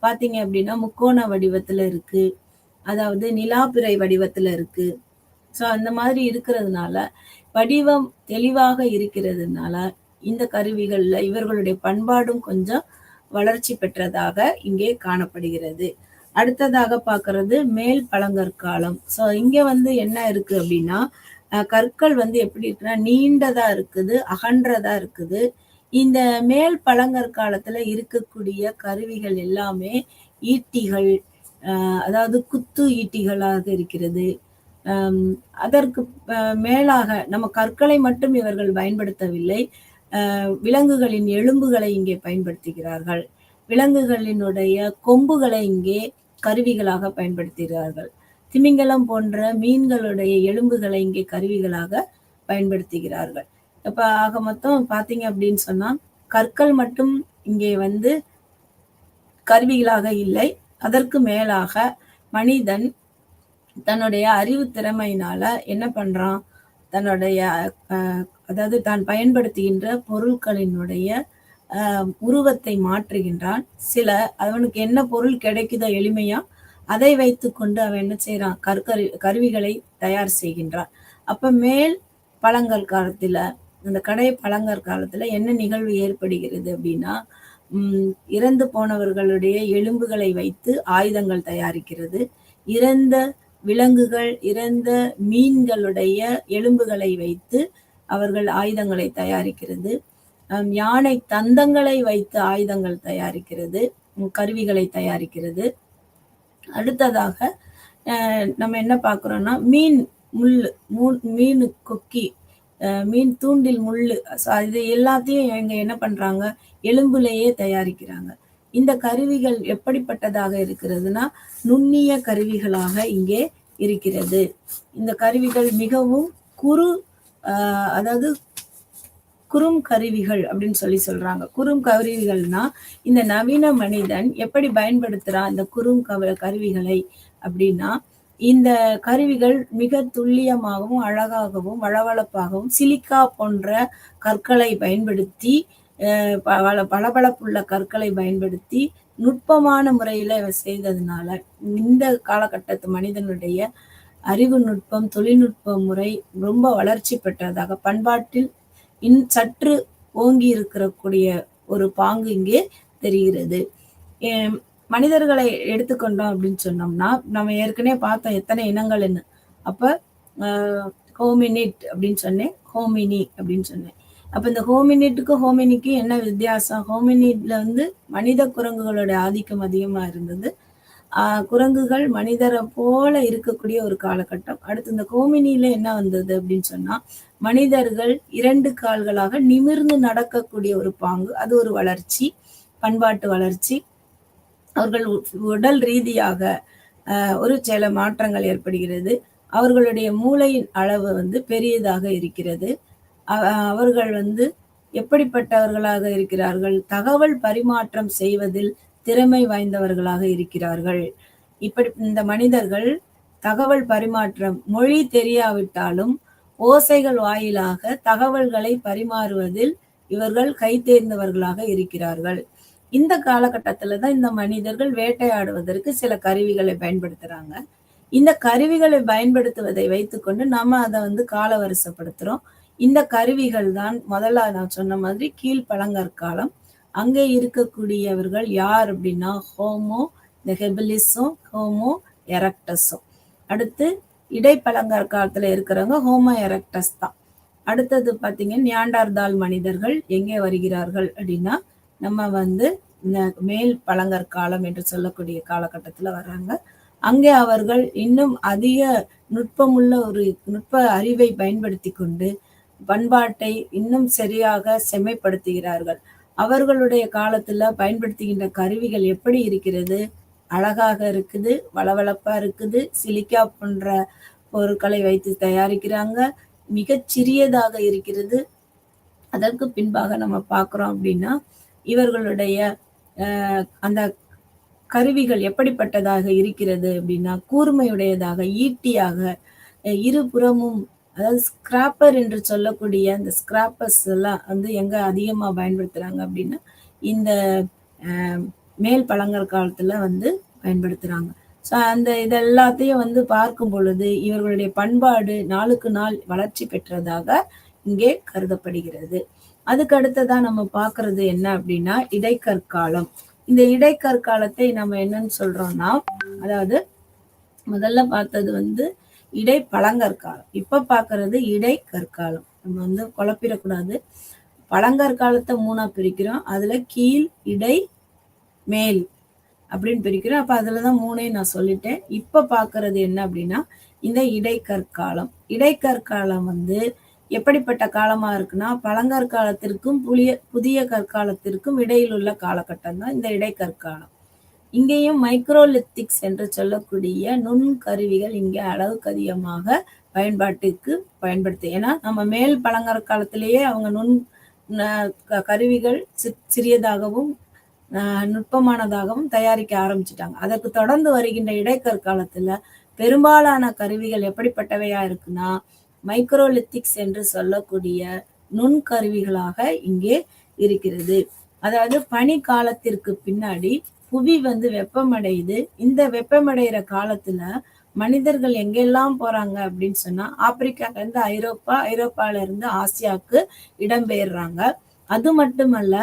பாத்தீங்க அப்படின்னா முக்கோண வடிவத்துல இருக்கு. அதாவது நிலாப்பிறை வடிவத்துல இருக்கு. ஸோ அந்த மாதிரி இருக்கிறதுனால வடிவம் தெளிவாக இருக்கிறதுனால இந்த கருவிகள்ல இவர்களுடைய பண்பாடும் கொஞ்சம் வளர்ச்சி பெற்றதாக இங்கே காணப்படுகிறது. அடுத்ததாக பார்க்கறது மேல் பழங்கற்காலம். ஸோ இங்க வந்து என்ன இருக்கு அப்படின்னா கற்கள் வந்து எப்படி இருக்குன்னா நீண்டதா இருக்குது, அகன்றதா இருக்குது. இந்த மேல் பழங்கற்காலத்துல இருக்கக்கூடிய கருவிகள் எல்லாமே ஈட்டிகள், அதாவது குத்து ஈட்டிகளாக இருக்கிறது. அதற்கு மேலாக நம்ம கற்களை மட்டும் இவர்கள் பயன்படுத்தவில்லை, விலங்குகளின் எலும்புகளை இங்கே பயன்படுத்துகிறார்கள். விலங்குகளினுடைய கொம்புகளை இங்கே கருவிகளாக பயன்படுத்துகிறார்கள். திமிங்கலம் போன்ற மீன்களுடைய எலும்புகளை இங்கே கருவிகளாக பயன்படுத்துகிறார்கள். இப்ப ஆக மொத்தம் பாத்தீங்க அப்படின்னு சொன்னா கற்கள் மட்டும் இங்கே வந்து கருவிகளாக இல்லை, அதற்கு மேலாக மனிதன் தன்னுடைய அறிவு திறமையினால என்ன பண்றான், தன்னுடைய அதாவது தான் பயன்படுத்துகின்ற பொருட்களினுடைய உருவத்தை மாற்றுகின்றான். சில அவனுக்கு என்ன பொருள் கிடைக்குதோ எளிமையா அதை வைத்துக்கொண்டு அவன் என்ன செய்யறான், கருவிகளை தயார் செய்கின்றான். அப்ப மேல் பழங்கல் காலத்துல அந்த பழங்கல் காலத்துல என்ன நிகழ்வு ஏற்படுகிறது அப்படின்னா இறந்து போனவர்களுடைய எலும்புகளை வைத்து ஆயுதங்கள் தயாரிக்கிறது. இறந்த விலங்குகள், இறந்த மீன்களுடைய எலும்புகளை வைத்து அவர்கள் ஆயுதங்களை தயாரிக்கிறது. யானை தந்தங்களை வைத்து ஆயுதங்கள் தயாரிக்கிறது, கருவிகளை தயாரிக்கிறது. அடுத்ததாக நம்ம என்ன பார்க்குறோம்னா மீன் கொக்கி, மீன் தூண்டில் முள்ளு, இது எல்லாத்தையும் இவங்க என்ன பண்றாங்க, எலும்புலேயே தயாரிக்கிறாங்க. இந்த கருவிகள் எப்படிப்பட்டதாக இருக்கிறதுனா நுண்ணிய கருவிகளாக இங்கே இருக்கிறது. இந்த கருவிகள் மிகவும் அதாவது குறும் கருவிகள் அப்படின்னு சொல்றாங்க. குறும் கருவிகள்னா இந்த நவீன மனிதன் எப்படி பயன்படுத்துறான் இந்த கருவிகளை அப்படின்னா இந்த கருவிகள் மிக துல்லியமாகவும் அழகாகவும் வளவளப்பாகவும் சிலிக்கா போன்ற கற்களை பயன்படுத்தி பளபளப்புள்ள கற்களை பயன்படுத்தி நுட்பமான முறையில செய்ததுனால இந்த காலகட்டத்து மனிதனுடைய அறிவு நுட்பம், தொழில்நுட்ப முறை ரொம்ப வளர்ச்சி பெற்றதாக, பண்பாட்டில் சற்று ஓங்கி இருக்கக்கூடிய ஒரு பாங்கு இங்கே தெரிகிறது. மனிதர்களை எடுத்துக்கொண்டோம் அப்படின்னு சொன்னோம்னா நம்ம ஏற்கனவே பார்த்தோம் எத்தனை இனங்கள்னு. அப்ப ஹோமினிட் அப்படின்னு சொன்னேன், ஹோமினி அப்படின்னு சொன்னேன். அப்ப இந்த ஹோமினிக்கு என்ன வித்தியாசம்? ஹோமினிட்ல வந்து மனித குரங்குகளோட ஆதிக்கம் அதிகமா இருந்தது. குரங்குகள் மனிதரை போல இருக்கக்கூடிய ஒரு காலகட்டம். அடுத்து இந்த ஹோமினில என்ன வந்தது அப்படின்னு சொன்னா, மனிதர்கள் 2 கால்களாக நிமிர்ந்து நடக்கக்கூடிய ஒரு பாங்கு. அது ஒரு வளர்ச்சி, பண்பாட்டு வளர்ச்சி. அவர்கள் உடல் ரீதியாக ஒரு சில மாற்றங்கள் ஏற்படுகிறது. அவர்களுடைய மூளையின் அளவு வந்து பெரியதாக இருக்கிறது. அவர்கள் வந்து எப்படிப்பட்டவர்களாக இருக்கிறார்கள்? தகவல் பரிமாற்றம் செய்வதில் திறமை வாய்ந்தவர்களாக இருக்கிறார்கள். இப்படி இந்த மனிதர்கள் தகவல் பரிமாற்றம், மொழி தெரியாவிட்டாலும் ஓசைகள் வாயிலாக தகவல்களை பரிமாறுவதில் இவர்கள் கைதேர்ந்தவர்களாக இருக்கிறார்கள். இந்த காலகட்டத்துல தான் இந்த மனிதர்கள் வேட்டையாடுவதற்கு சில கருவிகளை பயன்படுத்துறாங்க. இந்த கருவிகளை பயன்படுத்துவதை வைத்துக்கொண்டு நம்ம அதை வந்து காலவரிசைப்படுத்துறோம். இந்த கருவிகள் தான் முதல்ல நான் சொன்ன மாதிரி கீழ்பழங்கற்காலம். அங்கே இருக்கக்கூடியவர்கள் யார் அப்படின்னா ஹோமோ ஹெபிலிஸும் ஹோமோ எரக்டஸும். அடுத்து இடைப்பழங்கற்காலத்துல இருக்கிறவங்க ஹோமோ எரக்டஸ் தான். அடுத்தது பார்த்தீங்கன்னா நியாண்டர்தால் மனிதர்கள் எங்கே வருகிறார்கள் அப்படின்னா நம்ம வந்து இந்த மேல் பழங்கற்காலம் என்று சொல்லக்கூடிய காலகட்டத்துல வர்றாங்க. அங்கே அவர்கள் இன்னும் அதிக நுட்பமுள்ள ஒரு நுட்ப அறிவை பயன்படுத்தி கொண்டு பண்பாட்டை இன்னும் சரியாக செம்மைப்படுத்துகிறார்கள். அவர்களுடைய காலத்துல பயன்படுத்துகின்ற கருவிகள் எப்படி இருக்கிறது? அழகாக இருக்குது, வளவளப்பா இருக்குது, சிலிக்கா போன்ற பொருட்களை வைத்து தயாரிக்கிறாங்க, மிகச் சிறியதாக இருக்கிறது. அதற்கு பின்பாக நம்ம பார்க்குறோம் அப்படின்னா இவர்களுடைய அந்த கருவிகள் எப்படிப்பட்டதாக இருக்கிறது அப்படின்னா கூர்மையுடையதாக, ஈட்டியாக, இருபுறமும், அதாவது ஸ்கிராப்பர் என்று சொல்லக்கூடிய அந்த ஸ்கிராப்பர்ஸ் எல்லாம் வந்து எங்க அதிகமா பயன்படுத்துறாங்க அப்படின்னா இந்த மேல் பழங்கற்காலத்துல வந்து பயன்படுத்துறாங்க. ஸோ அந்த இதெல்லாத்தையும் வந்து பார்க்கும் பொழுது இவர்களுடைய பண்பாடு நாளுக்கு நாள் வளர்ச்சி பெற்றதாக இங்கே கருதப்படுகிறது. அதுக்கு அடுத்ததா நம்ம பார்க்கறது என்ன அப்படின்னா இடைக்கற்காலம். இந்த இடைக்கற்காலத்தை நம்ம என்னன்னு சொல்றோம்னா, அதாவது முதல்ல பார்த்தது வந்து இடைப்பழங்கற்காலம், இப்ப பார்க்கறது இடைக்கற்காலம். நம்ம வந்து குழப்பிடக்கூடாது. பழங்கற்காலத்தை 3ஆ பிரிக்கிறோம். அதுல கீழ், இடை, மேல் அப்படின்னு பிரிக்கிறோம். அப்ப அதுலதான் 3ஐயும் நான் சொல்லிட்டேன். இப்ப பார்க்கறது என்ன அப்படின்னா இந்த இடைக்கற்காலம். இடைக்கற்காலம் வந்து எப்படிப்பட்ட காலமா இருக்குன்னா பழங்கற்காலத்திற்கும் புதிய கற்காலத்திற்கும் இடையில் உள்ள காலகட்டம் தான் இந்த இடைக்கற்காலம். இங்கேயும் மைக்ரோலித்திக்ஸ் என்று சொல்லக்கூடிய நுண்கருவிகள் இங்கே அளவுக்கு அதிகமாக பயன்பாட்டுக்கு பயன்படுத்து. ஏன்னா நம்ம மேல் பழங்கற்காலத்திலேயே அவங்க கருவிகள் சிறியதாகவும் நுட்பமானதாகவும் தயாரிக்க ஆரம்பிச்சுட்டாங்க. அதற்கு தொடர்ந்து வருகின்ற இடைக்கற்காலத்துல பெரும்பாலான கருவிகள் எப்படிப்பட்டவையா இருக்குன்னா மைக்ரோலித்திக்ஸ் என்று சொல்லக்கூடிய நுண்கருவிகளாக இங்கே இருக்கிறது. அதாவது பனி காலத்திற்கு பின்னாடி புவி வந்து வெப்பமடையுது. இந்த வெப்பமடைகிற காலத்துல மனிதர்கள் எங்கெல்லாம் போறாங்க அப்படின்னு சொன்னா ஆப்பிரிக்கால இருந்து ஐரோப்பா, ஐரோப்பால இருந்து ஆசியாவுக்கு இடம்பெயர்றாங்க. அது மட்டுமல்ல,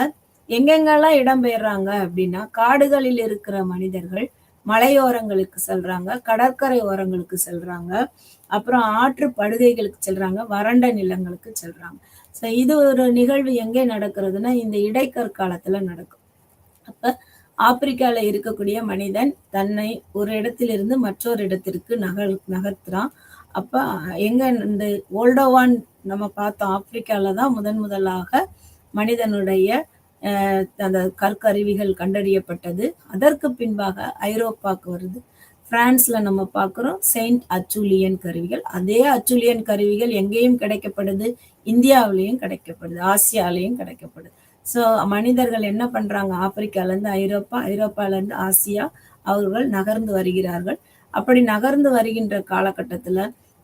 எங்கெங்கெல்லாம் இடம்பெயர்றாங்க அப்படின்னா காடுகளில் இருக்கிற மனிதர்கள் மலையோரங்களுக்கு செல்றாங்க, கடற்கரை ஓரங்களுக்கு செல்றாங்க, அப்புறம் ஆற்று படுகைகளுக்கு செல்றாங்க, வறண்ட நிலங்களுக்கு செல்றாங்க. ஸோ இது ஒரு நிகழ்வு எங்கே நடக்கிறதுனா இந்த இடைக்கற்காலத்துல நடக்கும். அப்ப ஆப்பிரிக்கால இருக்கக்கூடிய மனிதன் தன்னை ஒரு இடத்திலிருந்து மற்றொரு இடத்திற்கு நகர்த்துறான். அப்ப எங்க இந்த ஓல்டோவான் நம்ம பார்த்தோம், ஆப்பிரிக்கால தான் முதலாக மனிதனுடைய அந்த கற்கருவிகள் கண்டறியப்பட்டது. அதற்கு பின்பாக ஐரோப்பாவுக்கு வருது. பிரான்ஸ்ல நம்ம பார்க்கிறோம் செயின்ட் அச்சுலியன் கருவிகள். அதே அச்சுலியன் கருவிகள் எங்கேயும் கிடைக்கப்படுது, இந்தியாவிலையும் கிடைக்கப்படுது, ஆசியாலையும் கிடைக்கப்படுது. ஸோ மனிதர்கள் என்ன பண்றாங்க, ஆப்பிரிக்கால இருந்து ஐரோப்பா, ஐரோப்பால இருந்து ஆசியா அவர்கள் நகர்ந்து வருகிறார்கள். அப்படி நகர்ந்து வருகின்ற காலகட்டத்துல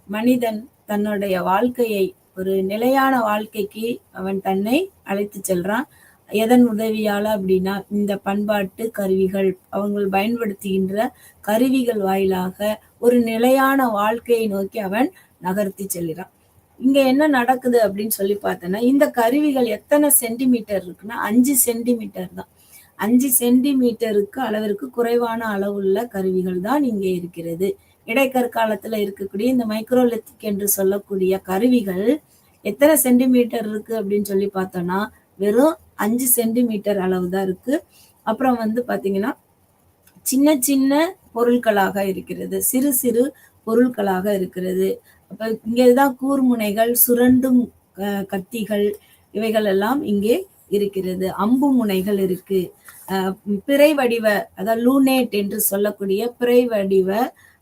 மனிதன் தன்னுடைய வாழ்க்கையை ஒரு நிலையான வாழ்க்கைக்கு அவன் தன்னை அழைத்து செல்றான். எதன் உதவியால அப்படின்னா இந்த பண்பாட்டு கருவிகள், அவங்க பயன்படுத்துகின்ற கருவிகள் வாயிலாக ஒரு நிலையான வாழ்க்கையை நோக்கி அவன் நகர்த்தி செல்கிறான். இங்க என்ன நடக்குது அப்படின்னு சொல்லி பார்த்தோன்னா இந்த கருவிகள் எத்தனை சென்டிமீட்டர் இருக்குன்னா 5 சென்டிமீட்டர் தான். 5 சென்டிமீட்டருக்கு அளவிற்கு குறைவான அளவுள்ள கருவிகள் தான் இங்கே இருக்கிறது. இடைக்கற்காலத்துல இருக்கக்கூடிய இந்த மைக்ரோலித்திக் என்று சொல்லக்கூடிய கருவிகள் எத்தனை சென்டிமீட்டர் இருக்கு அப்படின்னு சொல்லி பார்த்தோம்னா வெறும் 5 சென்டிமீட்டர் அளவு தான் இருக்கு. அப்புறம் வந்து பாத்தீங்கன்னா சின்ன சின்ன பொருட்களாக இருக்கிறது, சிறு சிறு பொருட்களாக இருக்கிறது. அப்ப இங்கேதான் கூர்முனைகள், சுரண்டும் கத்திகள் இவைகள் எல்லாம் இங்கே இருக்கிறது. அம்பு முனைகள் இருக்கு. பிறை வடிவ, அதாவது லூனேட் என்று சொல்லக்கூடிய பிறை வடிவ,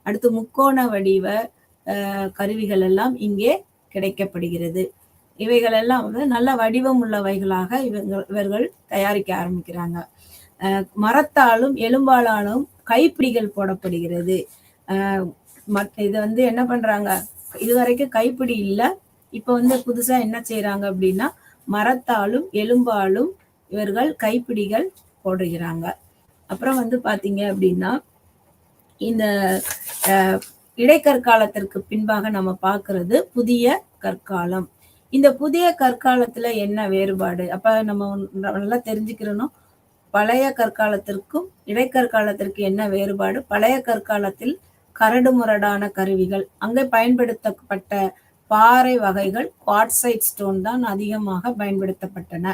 அடுத்து முக்கோண வடிவ கருவிகள் எல்லாம் இங்கே கிடைக்கப்படுகிறது. இவைகள் எல்லாம் வந்து நல்ல வடிவம் உள்ளவைகளாக இவர்கள் தயாரிக்க ஆரம்பிக்கிறாங்க. மரத்தாலும் எலும்பாலாலும் கைப்பிடிகள் போடப்படுகிறது. இதை வந்து என்ன பண்றாங்க, இதுவரைக்கும் கைப்பிடி இல்லை, இப்ப வந்து புதுசா என்ன செய்யறாங்க அப்படின்னா மரத்தாலும் எலும்பாலும் இவர்கள் கைப்பிடிகள் போடுகிறாங்க. அப்புறம் வந்து பாத்தீங்க அப்படின்னா இந்த இடைக்கற்காலத்திற்கு பின்பாக நம்ம பார்க்கறது புதிய கற்காலம். இந்த புதிய கற்காலத்துல என்ன வேறுபாடு? அப்ப நம்ம நல்லா தெரிஞ்சுக்கிறோம். பழைய கற்காலத்திற்கும் இடைக்கற்காலத்திற்கு என்ன வேறுபாடு? பழைய கற்காலத்தில் கரடு முரடான கருவிகள், அங்கே பயன்படுத்தப்பட்ட பாறை வகைகள் குவார்ட்சைட் ஸ்டோன் தான் அதிகமாக பயன்படுத்தப்பட்டன.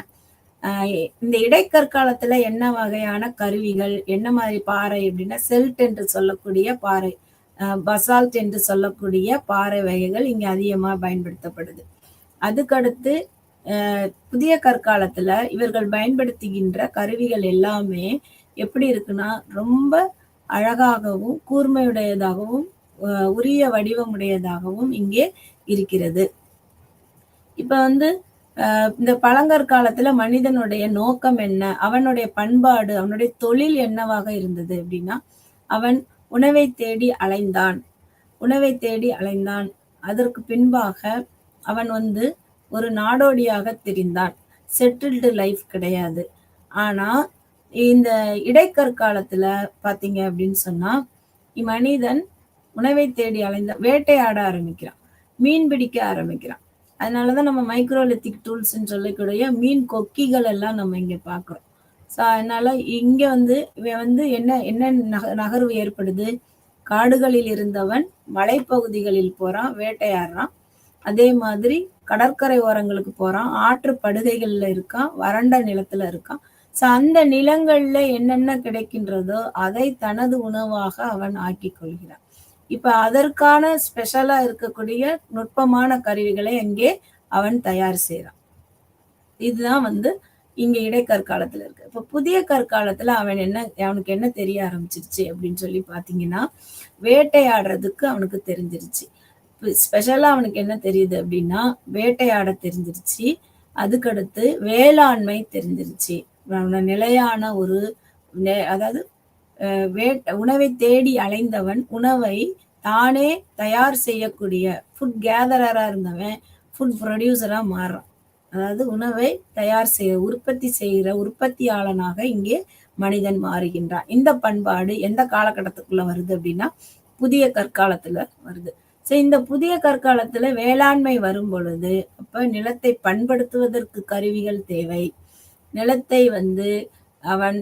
இந்த இடைக்கற்காலத்துல என்ன வகையான கருவிகள், என்ன மாதிரி பாறை அப்படின்னா செல்ட் என்று சொல்லக்கூடிய பாறை, பசால்ட் என்று சொல்லக்கூடிய பாறை வகைகள் இங்க அதிகமா பயன்படுத்தப்படுது. அதுக்கடுத்து புதிய கற்காலத்துல இவர்கள் பயன்படுத்துகின்ற கருவிகள் எல்லாமே எப்படி இருக்குன்னா ரொம்ப அழகாகவும் கூர்மையுடையதாகவும் உரிய வடிவமுடையதாகவும் இங்கே இருக்கிறது. இப்ப வந்து இந்த பழங்கற்காலத்துல மனிதனுடைய நோக்கம் என்ன, அவனுடைய பண்பாடு, அவனுடைய தொழில் என்னவாக இருந்தது அப்படின்னா அவன் உணவை தேடி அலைந்தான். உணவை தேடி அலைந்தான். அதற்கு பின்பாக அவன் வந்து ஒரு நாடோடியாக தெரிந்தான். செட்டில்டு லைஃப் கிடையாது. ஆனா இந்த இடைக்கற்காலத்துல பாத்தீங்க அப்படின்னு சொன்னா மனிதன் உணவை தேடி அலைந்த வேட்டையாட ஆரம்பிக்கிறான், மீன் பிடிக்க ஆரம்பிக்கிறான். அதனாலதான் நம்ம மைக்ரோலித்திக் டூல்ஸ் சொல்லக்கூடிய மீன் கொக்கிகள் எல்லாம் நம்ம இங்க பாக்குறோம். ஸோ அதனால இங்க வந்து இவன் வந்து என்ன என்ன நகர்வு ஏற்படுது, காடுகளில் இருந்தவன் மலைப்பகுதிகளில் போறான், வேட்டையாடுறான். அதே மாதிரி கடற்கரை ஓரங்களுக்கு போறான், ஆற்று படுகைகள்ல இருக்கான், வறண்ட நிலத்துல இருக்கான். ஸோ அந்த நிலங்கள்ல என்னென்ன கிடைக்கின்றதோ அதை தனது உணவாக அவன் ஆக்கி கொள்கிறான். இப்ப அதற்கான ஸ்பெஷலா இருக்கக்கூடிய நுட்பமான கருவிகளை அங்கே அவன் தயார் செய்யறான். இதுதான் வந்து இங்க இடைக்கற்காலத்துல இருக்கு. இப்ப புதிய கற்காலத்துல அவனுக்கு என்ன தெரிய ஆரம்பிச்சிருச்சு அப்படின்னு சொல்லி பாத்தீங்கன்னா வேட்டையாடுறதுக்கு அவனுக்கு தெரிஞ்சிருச்சு. ஸ்பெஷலா அவனுக்கு என்ன தெரியுது அப்படின்னா வேட்டையாட தெரிஞ்சிருச்சு. அதுக்கடுத்து வேளாண்மை தெரிஞ்சிருச்சு. நிலையான ஒரு அதாவது உணவை தேடி அலைந்தவன் உணவை தானே தயார் செய்யக்கூடிய ஃபுட் கேதரரா இருந்தவன் ஃபுட் ப்ரொடியூசரா மாறுறான். அதாவது உணவை தயார் செய்ய உற்பத்தி செய்கிற உற்பத்தியாளனாக இங்கே மனிதன் மாறுகின்றான். இந்த பண்பாடு எந்த காலகட்டத்துக்குள்ள வருது அப்படின்னா புதிய கற்காலத்துல வருது. ஸோ இந்த புதிய கற்காலத்துல வேளாண்மை வரும் பொழுது அப்ப நிலத்தை பண்படுத்துவதற்கு கருவிகள் தேவை. நிலத்தை வந்து அவன்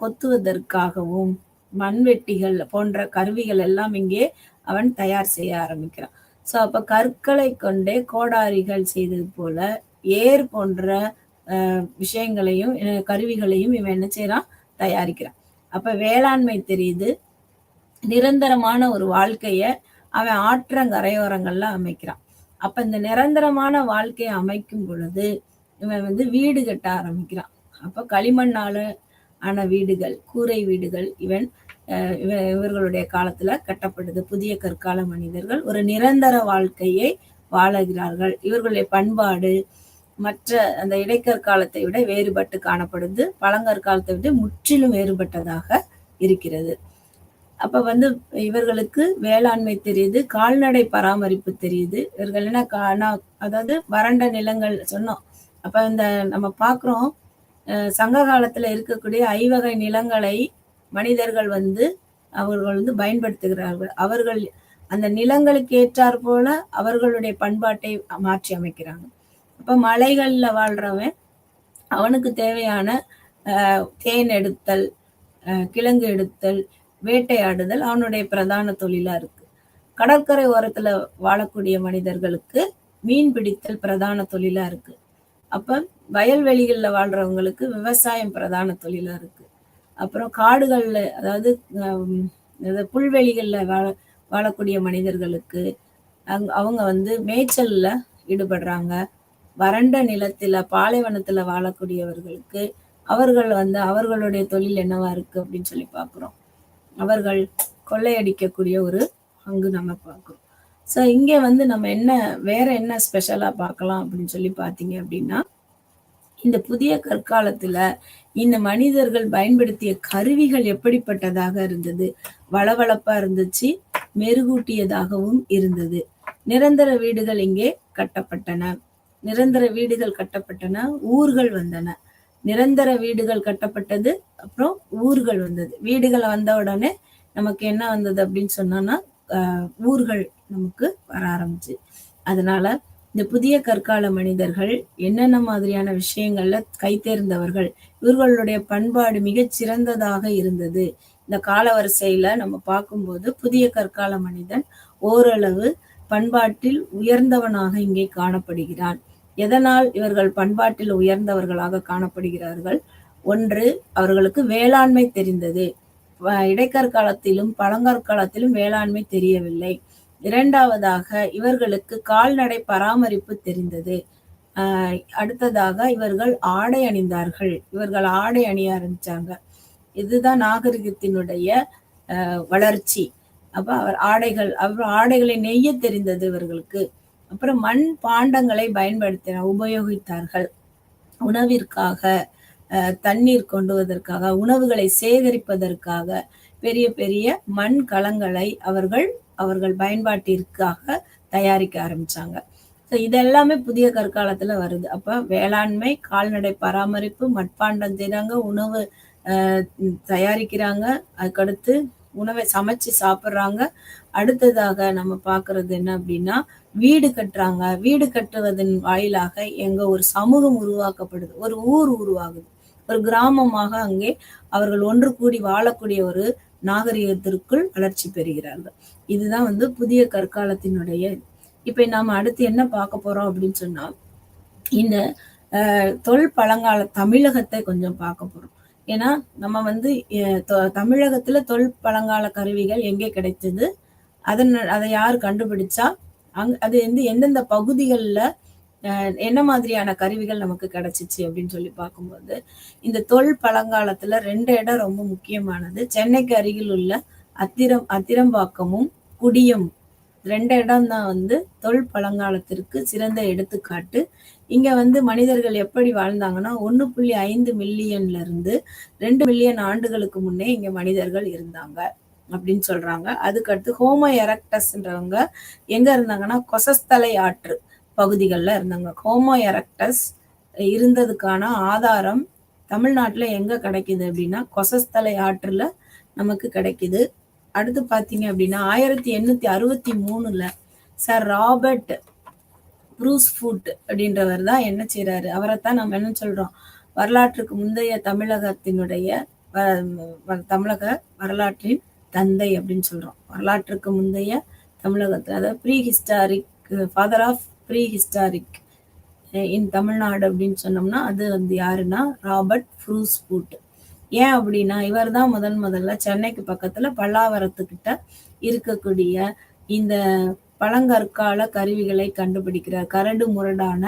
கொத்துவதற்காகவும் மண்வெட்டிகள் போன்ற கருவிகள் எல்லாம் இங்கே அவன் தயார் செய்ய ஆரம்பிக்கிறான். ஸோ அப்ப கற்களை கொண்டே கோடாரிகள் செய்தது போல ஏர் போன்ற விஷயங்களையும் கருவிகளையும் இவன் என்ன செய்யறான், தயாரிக்கிறான். அப்ப வேளாண்மை தெரியுது. நிரந்தரமான ஒரு வாழ்க்கைய அவன் ஆற்றங்கரையோரங்கள்ல அமைக்கிறான். அப்ப இந்த நிரந்தரமான வாழ்க்கையை அமைக்கும் பொழுது இவன் வந்து வீடு கட்ட ஆரம்பிக்கிறான். அப்ப களிமண்ணால ஆன வீடுகள், கூரை வீடுகள் இவர்களுடைய காலத்துல கட்டப்படுது. புதிய கற்கால மனிதர்கள் ஒரு நிரந்தர வாழ்க்கையை வாழுகிறார்கள். இவர்களுடைய பண்பாடு மற்ற அந்த இடைக்கற்காலத்தை விட வேறுபட்டு காணப்படுது. பழங்கற்காலத்தை விட முற்றிலும் வேறுபட்டதாக இருக்கிறது. அப்ப வந்து இவர்களுக்கு வேளாண்மை தெரியுது, கால்நடை பராமரிப்பு தெரியுது. இவர்கள் என்ன அதாவது வறண்ட நிலங்கள் சொன்னோம். அப்ப இந்த நம்ம பாக்குறோம் சங்க காலத்துல இருக்கக்கூடிய ஐவகை நிலங்களை மனிதர்கள் வந்து அவர்கள் வந்து பயன்படுத்துகிறார்கள். அவர்கள் அந்த நிலங்களுக்கு ஏற்றாற் போல அவர்களுடைய பண்பாட்டை மாற்றி அமைக்கிறாங்க. அப்ப மலைகள்ல வாழ்றவன் அவனுக்கு தேவையான தேன் எடுத்தல், கிழங்கு எடுத்தல், வேட்டையாடுதல் அவனுடைய பிரதான தொழிலா இருக்கு. கடற்கரை ஓரத்துல வாழக்கூடிய மனிதர்களுக்கு மீன் பிடித்தல் பிரதான தொழிலா இருக்கு. அப்ப வயல்வெளிகள்ல வாழ்றவங்களுக்கு விவசாயம் பிரதான தொழிலா இருக்கு. அப்புறம் காடுகள்ல, அதாவது புல்வெளிகள்ல வாழக்கூடிய மனிதர்களுக்கு அவங்க வந்து மேய்ச்சல்ல ஈடுபடுறாங்க. வறண்ட நிலத்துல பாலைவனத்துல வாழக்கூடியவர்களுக்கு அவர்கள் வந்து அவர்களுடைய தொழில் என்னவா இருக்கு அப்படின்னு சொல்லி பார்க்குறோம். அவர்கள் கொள்ளையடிக்கக்கூடிய ஒரு பங்கு நம்ம பார்க்குறோம். ஸோ இங்கே வந்து நம்ம வேற என்ன ஸ்பெஷலா பார்க்கலாம் அப்படின்னு சொல்லி பார்த்தீங்க அப்படின்னா, இந்த புதிய கற்காலத்துல இந்த மனிதர்கள் பயன்படுத்திய கருவிகள் எப்படிப்பட்டதாக இருந்தது? வளவளப்பா இருந்துச்சு, மெருகூட்டியதாகவும் இருந்தது. நிரந்தர வீடுகள் இங்கே கட்டப்பட்டன. நிரந்தர வீடுகள் கட்டப்பட்டன, ஊர்கள் வந்தன. நிரந்தர வீடுகள் கட்டப்பட்டது, அப்புறம் ஊர்கள் வந்தது. வீடுகள் வந்த உடனே நமக்கு என்ன வந்தது அப்படின்னு சொன்னோம்னா, ஊர்கள் நமக்கு வர ஆரம்பிச்சு. அதனால இந்த புதிய கற்கால மனிதர்கள் என்னென்ன மாதிரியான விஷயங்கள்ல கைத்தேர்ந்தவர்கள், இவர்களுடைய பண்பாடு மிகச் சிறந்ததாக இருந்தது. இந்த காலவரிசையில நம்ம பார்க்கும்போது புதிய கற்கால மனிதன் ஓரளவு பண்பாட்டில் உயர்ந்தவனாக இங்கே காணப்படுகிறான். எதனால் இவர்கள் பண்பாட்டில் உயர்ந்தவர்களாக காணப்படுகிறார்கள்? ஒன்று, அவர்களுக்கு வேளாண்மை தெரிந்தது. இடைக்கற்காலத்திலும் பழங்கற்காலத்திலும் வேளாண்மை தெரியவில்லை. இரண்டாவதாக, இவர்களுக்கு கால்நடை பராமரிப்பு தெரிந்தது. அடுத்ததாக, இவர்கள் ஆடை அணிந்தார்கள். இவர்கள் ஆடை அணிய ஆரம்பிச்சாங்க. இதுதான் நாகரிகத்தினுடைய வளர்ச்சி. அப்ப அவர் ஆடைகளை நெய்ய தெரிந்தது இவர்களுக்கு. அப்புறம் மண் பாண்டங்களை உபயோகித்தார்கள். உணவிற்காக, தண்ணீர் கொண்டுவதற்காக, உணவுகளை சேகரிப்பதற்காக பெரிய பெரிய மண் கலங்களை அவர்கள் பயன்பாட்டிற்காக தயாரிக்க ஆரம்பிச்சாங்க. ஸோ இதெல்லாமே புதிய கற்காலத்துல வருது. அப்ப வேளாண்மை, கால்நடை பராமரிப்பு, மட்பாண்டம் செய்றாங்க, உணவு தயாரிக்கிறாங்க, அதுக்கடுத்து உணவை சமைச்சு சாப்பிட்றாங்க. அடுத்ததாக நம்ம பார்க்கறது என்ன அப்படின்னா, வீடு கட்டுறாங்க. வீடு கட்டுவதன் வாயிலாக எங்க ஒரு சமூகம் உருவாக்கப்படுது, ஒரு ஊர் உருவாகுது, ஒரு கிராமமாக அங்கே அவர்கள் ஒன்று கூடி வாழக்கூடிய ஒரு நாகரிகத்திற்குள் வளர்ச்சி பெறுகிறார்கள். இதுதான் வந்து புதிய கற்காலத்தினுடைய. இப்ப நாம அடுத்து என்ன பார்க்க போறோம் அப்படின்னு சொன்னா, இந்த தொல்பழங்கால தமிழகத்தை கொஞ்சம் பார்க்க போறோம். ஏன்னா நம்ம வந்து தமிழகத்துல தொல்பழங்கால கருவிகள் எங்கே கிடைத்தது, அதை யார் கண்டுபிடிச்சா, அது வந்து எந்தெந்த பகுதிகளில் என்ன மாதிரியான கருவிகள் நமக்கு கிடைச்சிச்சு அப்படின்னு சொல்லி பார்க்கும்போது, இந்த பழங்காலத்துல 2 இடம் ரொம்ப முக்கியமானது. சென்னைக்கு அருகில் உள்ள அத்திரம்பாக்கமும் குடியும் 2 இடம் தான் வந்து பழங்காலத்திற்கு சிறந்த எடுத்துக்காட்டு. இங்க வந்து மனிதர்கள் எப்படி வாழ்ந்தாங்கன்னா, 1.5 மில்லியன்ல இருந்து 2 மில்லியன் ஆண்டுகளுக்கு முன்னே இங்க மனிதர்கள் இருந்தாங்க அப்படின்னு சொல்றாங்க. அதுக்கடுத்து ஹோமோ எரக்டஸ்ன்றவங்க எங்க இருந்தாங்கன்னா, கொசஸ்தலை ஆற்று பகுதிகளில் இருந்தாங்க. ஹோமோ எரக்டஸ் இருந்ததுக்கான ஆதாரம் தமிழ்நாட்டுல எங்க கிடைக்குது அப்படின்னா, கொசஸ்தலை ஆற்றுல நமக்கு கிடைக்குது. அடுத்து பாத்தீங்க அப்படின்னா 1863 சர் ராபர்ட் ப்ரூஸ்ஃபுட் அப்படின்றவர் தான் என்ன செய்யறாரு, அவரைத்தான் நம்ம என்ன சொல்றோம், வரலாற்றுக்கு முந்தைய தமிழகத்தினுடைய தமிழக வரலாற்றின் தந்தை அப்படின்னு சொல்றோம். வரலாற்றுக்கு முந்தைய தமிழகத்துல, அதாவது prehistoric, father of prehistoric in Tamil Nadu அப்படின்னு சொன்னோம்னா அது வந்து யாருன்னா ராபர்ட் ப்ரூஸ்ஃபுட். ஏன் அப்படின்னா, இவர் தான் முதல்ல சென்னைக்கு பக்கத்துல பல்லாவரத்துக்கிட்ட இருக்கக்கூடிய இந்த பழங்கற்கால கருவிகளை கண்டுபிடிக்கிறார். கரடு முரடான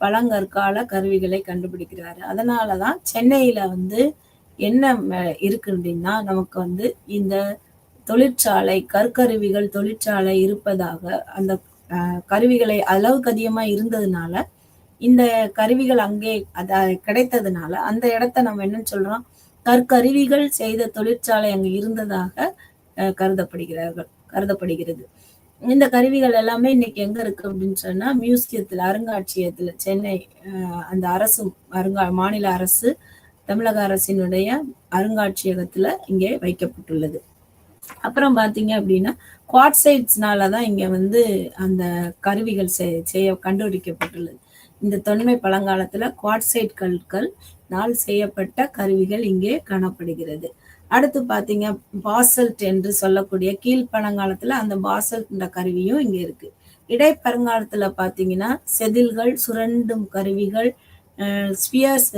பழங்கற்கால கருவிகளை கண்டுபிடிக்கிறாரு. அதனாலதான் சென்னையில வந்து என்ன இருக்கு அப்படின்னா, நமக்கு வந்து இந்த தொழிற்சாலை, கற்கருவிகள் தொழிற்சாலை இருப்பதாக, அந்த கருவிகளை அளவுக்கு அதிகமா இருந்ததுனால, இந்த கருவிகள் அங்கே கிடைத்ததுனால அந்த இடத்த நம்ம என்ன சொல்றோம், கற்கருவிகள் செய்த தொழிற்சாலை அங்கு இருந்ததாக கருதப்படுகிறது. இந்த கருவிகள் எல்லாமே இன்னைக்கு எங்க இருக்கு அப்படின்னு சொன்னா, மியூசியத்துல, அருங்காட்சியகத்துல, சென்னை அந்த அரசு மாநில அரசு, தமிழக அரசினுடைய அருங்காட்சியகத்துல இங்கே வைக்கப்பட்டுள்ளது. அப்புறம் பாத்தீங்க அப்படின்னா, குவாட்சைட்ஸ்னாலதான் இங்க வந்து அந்த கருவிகள் செய்ய கண்டுபிடிக்கப்பட்டுள்ளது. இந்த தொன்மை பழங்காலத்துல குவாட்சைட் கற்கள் செய்யப்பட்ட கருவிகள் இங்கே காணப்படுகிறது. அடுத்து பாத்தீங்க, பாசல்ட் என்று சொல்லக்கூடிய கீழ்பழங்காலத்துல அந்த பாசல்ட் என்ற கருவியும் இங்க இருக்கு. இடைப்பழங்காலத்துல பாத்தீங்கன்னா செதில்கள், சுரண்டும் கருவிகள், ஸ்பியர்ஸ்,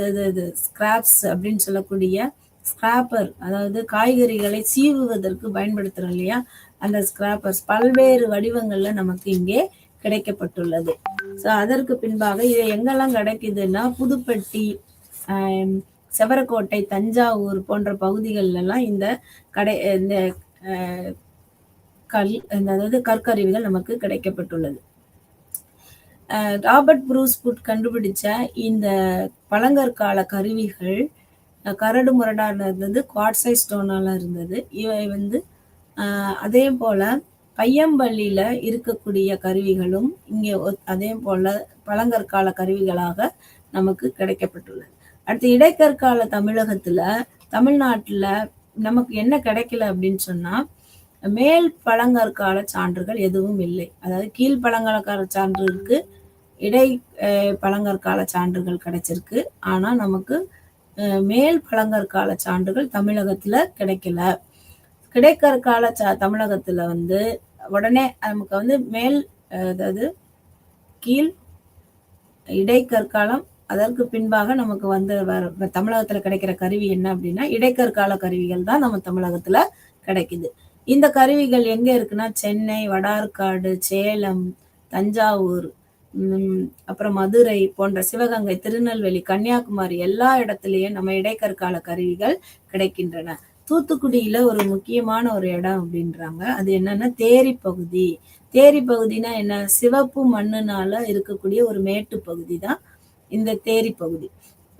ஸ்கிராப்ஸ் அப்படின்னு சொல்லக்கூடிய ஸ்கிராப்பர், அதாவது காய்கறிகளை சீவுவதற்கு பயன்படுத்துறோம் இல்லையா, அந்த ஸ்கிராப்பர்ஸ் பல்வேறு வடிவங்கள்ல நமக்கு இங்கே கிடைக்கப்பட்டுள்ளது. ஸோ அதற்கு பின்பாக இது எங்கெல்லாம் கிடைக்குதுன்னா புதுப்பட்டி, செவரக்கோட்டை, தஞ்சாவூர் போன்ற பகுதிகளெல்லாம் இந்த இந்த அதாவது கற்கருவிகள் நமக்கு கிடைக்கப்பட்டுள்ளது. ராபர்ட் ப்ரூஸ்வுட் கண்டுபிடிச்ச இந்த பழங்கற்கால கருவிகள் கரடு முரடான இருந்தது, குவார்ட்சைட் ஸ்டோனால இருந்தது. இவை அதே போல பையம்பள்ளியில இருக்கக்கூடிய கருவிகளும் இங்கே அதே போல பழங்கற்கால கருவிகளாக நமக்கு கிடைக்கப்பட்டுள்ளது. அடுத்து இடைக்கற்கால தமிழ்நாட்டுல நமக்கு என்ன கிடைக்கல அப்படின்னு சொன்னா, மேல் பழங்கற்கால சான்றுகள் எதுவும் இல்லை. அதாவது கீழ் பழங்கற்கால சான்று இருக்கு, இடை பழங்கற்கால சான்றுகள் கிடைச்சிருக்கு. ஆனா நமக்கு மேல் பழங்கற்கால சான்றுகள் தமிழகத்துல கிடைக்கல. கிடைக்கற்கால தமிழகத்துல உடனே நமக்கு மேல், அதாவது கீழ், இடைக்கற்காலம், அதற்கு பின்பாக நமக்கு தமிழகத்துல கிடைக்கிற கருவி என்ன அப்படின்னா இடைக்கற்கால கருவிகள் தான் நம்ம தமிழகத்துல கிடைக்குது. இந்த கருவிகள் எங்க இருக்குன்னா சென்னை, வடார்காடு, சேலம், தஞ்சாவூர், அப்புறம் மதுரை போன்ற சிவகங்கை, திருநெல்வேலி, கன்னியாகுமரி எல்லா இடத்துலயும் நம்ம இடைக்கற்கால கருவிகள் கிடைக்கின்றன. தூத்துக்குடியில ஒரு முக்கியமான ஒரு இடம் அப்படின்றாங்க. அது என்னன்னா தேரி பகுதி. தேரி பகுதினா என்ன? சிவப்பு மண்ணுனால இருக்கக்கூடிய ஒரு மேட்டு பகுதி தான் இந்த தேரி பகுதி.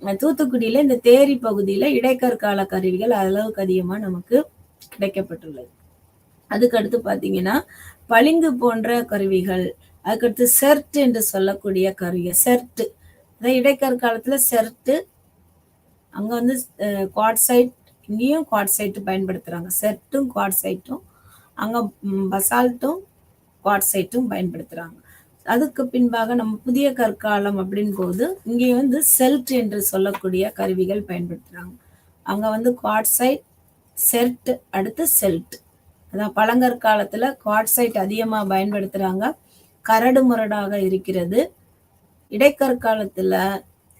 தூத்துக்குடியில இந்த தேரி பகுதியில இடைக்கற்கால கருவிகள் அளவுக்கு அதிகமா நமக்கு கிடைக்கப்பட்டுள்ளது. அதுக்கடுத்து பாத்தீங்கன்னா பளிங்கு போன்ற கருவிகள், அதுக்கடுத்து செர்ட் என்று சொல்லக்கூடிய கருவிகள். செர்ட் அதாவது இடைக்கற்காலத்துல செர்ட், அங்க குவார்ட்சைட், இங்கேயும் குவார்ட்சைட் பயன்படுத்துறாங்க. செர்ட்டும் குவார்ட்சைட்டும், அங்க பசால்ட்டும் குவார்ட்சைட்டும் பயன்படுத்துறாங்க. அதுக்கு பின்பாக நம்ம புதிய கற்காலம் அப்படின் போது இங்கே செல்ட் என்று சொல்லக்கூடிய கருவிகள் பயன்படுத்துறாங்க. அங்க குவார்ட்சைட், செர்ட், அடுத்து செல்ட். அதான் பழங்கற்காலத்துல குவார்ட்சைட் அதிகமா பயன்படுத்துறாங்க, கரடு முரடாக இருக்கிறது. இடைக்கற்காலத்துல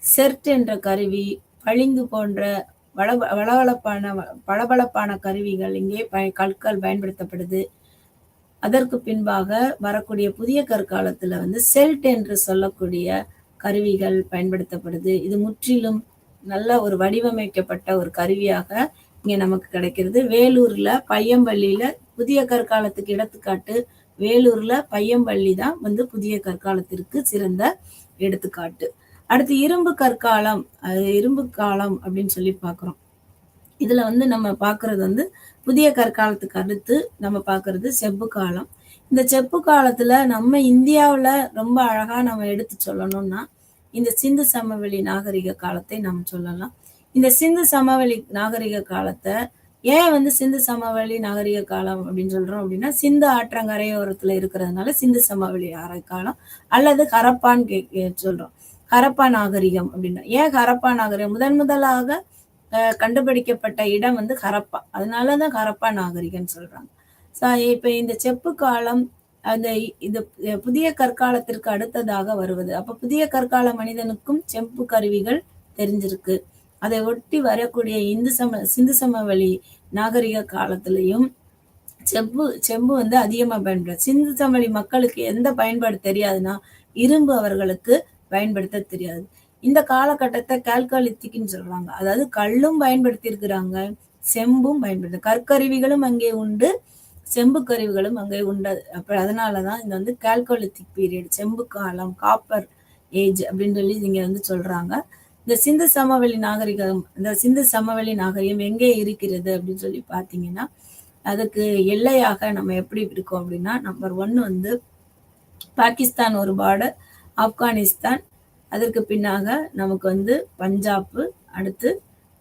செர்ட் என்ற கருவி, பளிங்கு போன்ற பளபளப்பான கருவிகள் இங்கே கற்கள் பயன்படுத்தப்படுது. அதற்கு பின்பாக வரக்கூடிய புதிய கற்காலத்துல செல்ட் என்று சொல்லக்கூடிய கருவிகள் பயன்படுத்தப்படுது. இது முற்றிலும் நல்ல ஒரு வடிவமைக்கப்பட்ட ஒரு கருவியாக இங்க நமக்கு கிடைக்கிறது. வேலூர்ல பையம்பள்ளியில புதிய கற்காலத்துக்கு எடுத்துக்காட்டு வேலூர்ல பையம்பள்ளி தான் புதிய கற்காலத்திற்கு சிறந்த எடுத்துக்காட்டு. அடுத்து இரும்பு கற்காலம், இரும்பு காலம் அப்படின்னு சொல்லி பாக்குறோம். இதுல நம்ம பாக்குறது புதிய கற்காலத்துக்கு அடுத்து நம்ம பாக்குறது செப்பு காலம். இந்த செப்பு காலத்துல நம்ம இந்தியாவுல ரொம்ப அழகா நம்ம எடுத்து சொல்லணும்னா இந்த சிந்து சமவெளி நாகரிக காலத்தை நம்ம சொல்லலாம். இந்த சிந்து சமவெளி நாகரிக காலத்தை ஏன் சிந்து சமவெளி நாகரிக காலம் அப்படின்னு சொல்றோம் அப்படின்னா, சிந்து ஆற்றங்கரையோரத்துல இருக்கிறதுனால சிந்து சமவெளி காலம், அல்லது ஹரப்பான்னு சொல்றோம். ஹரப்பா நாகரிகம் அப்படின்னா ஏன் ஹரப்பா நாகரிகம்? முதலாக கண்டுபிடிக்கப்பட்ட இடம் ஹரப்பா, அதனாலதான் ஹரப்பா நாகரிகம்னு சொல்றாங்க. இப்ப இந்த செப்பு காலம் இந்த புதிய கற்காலத்திற்கு அடுத்ததாக வருவது. அப்ப புதிய கற்கால மனிதனுக்கும் செப்பு கருவிகள் தெரிஞ்சிருக்கு. அதை ஒட்டி வரக்கூடிய சிந்து சமவெளி நாகரிக காலத்திலையும் செம்பு அதிகமா பயன்படுது. சிந்து சமவெளி மக்களுக்கு எந்த பயன்பாடு தெரியாதுன்னா இரும்பு அவர்களுக்கு பயன்படுத்த தெரியாது. இந்த காலகட்டத்தை கால்காலித்திக்னு சொல்றாங்க. அதாவது கல்லும் பயன்படுத்தி இருக்கிறாங்க, செம்பும் பயன்படுத்த, கற்கருவிகளும் அங்கே உண்டு, செம்பு கருவிகளும் அங்கே உண்டு. அப்ப அதனாலதான் இந்த கால்காலித்திக் பீரியட், செம்பு காலம், காப்பர் ஏஜ் அப்படின்னு சொல்லி இங்க சொல்றாங்க. இந்த சிந்து சமவெளி நாகரிகம், இந்த சிந்து சமவெளி நாகரிகம் எங்கே இருக்கிறது அப்படின்னு சொல்லி பாத்தீங்கன்னா, அதுக்கு எல்லையாக நம்ம எப்படி இருக்கோம் அப்படின்னா, நம்பர் 1 பாகிஸ்தான் ஒரு பார்டர், ஆப்கானிஸ்தான், அதற்கு பின்னாக நமக்கு பஞ்சாப், அடுத்து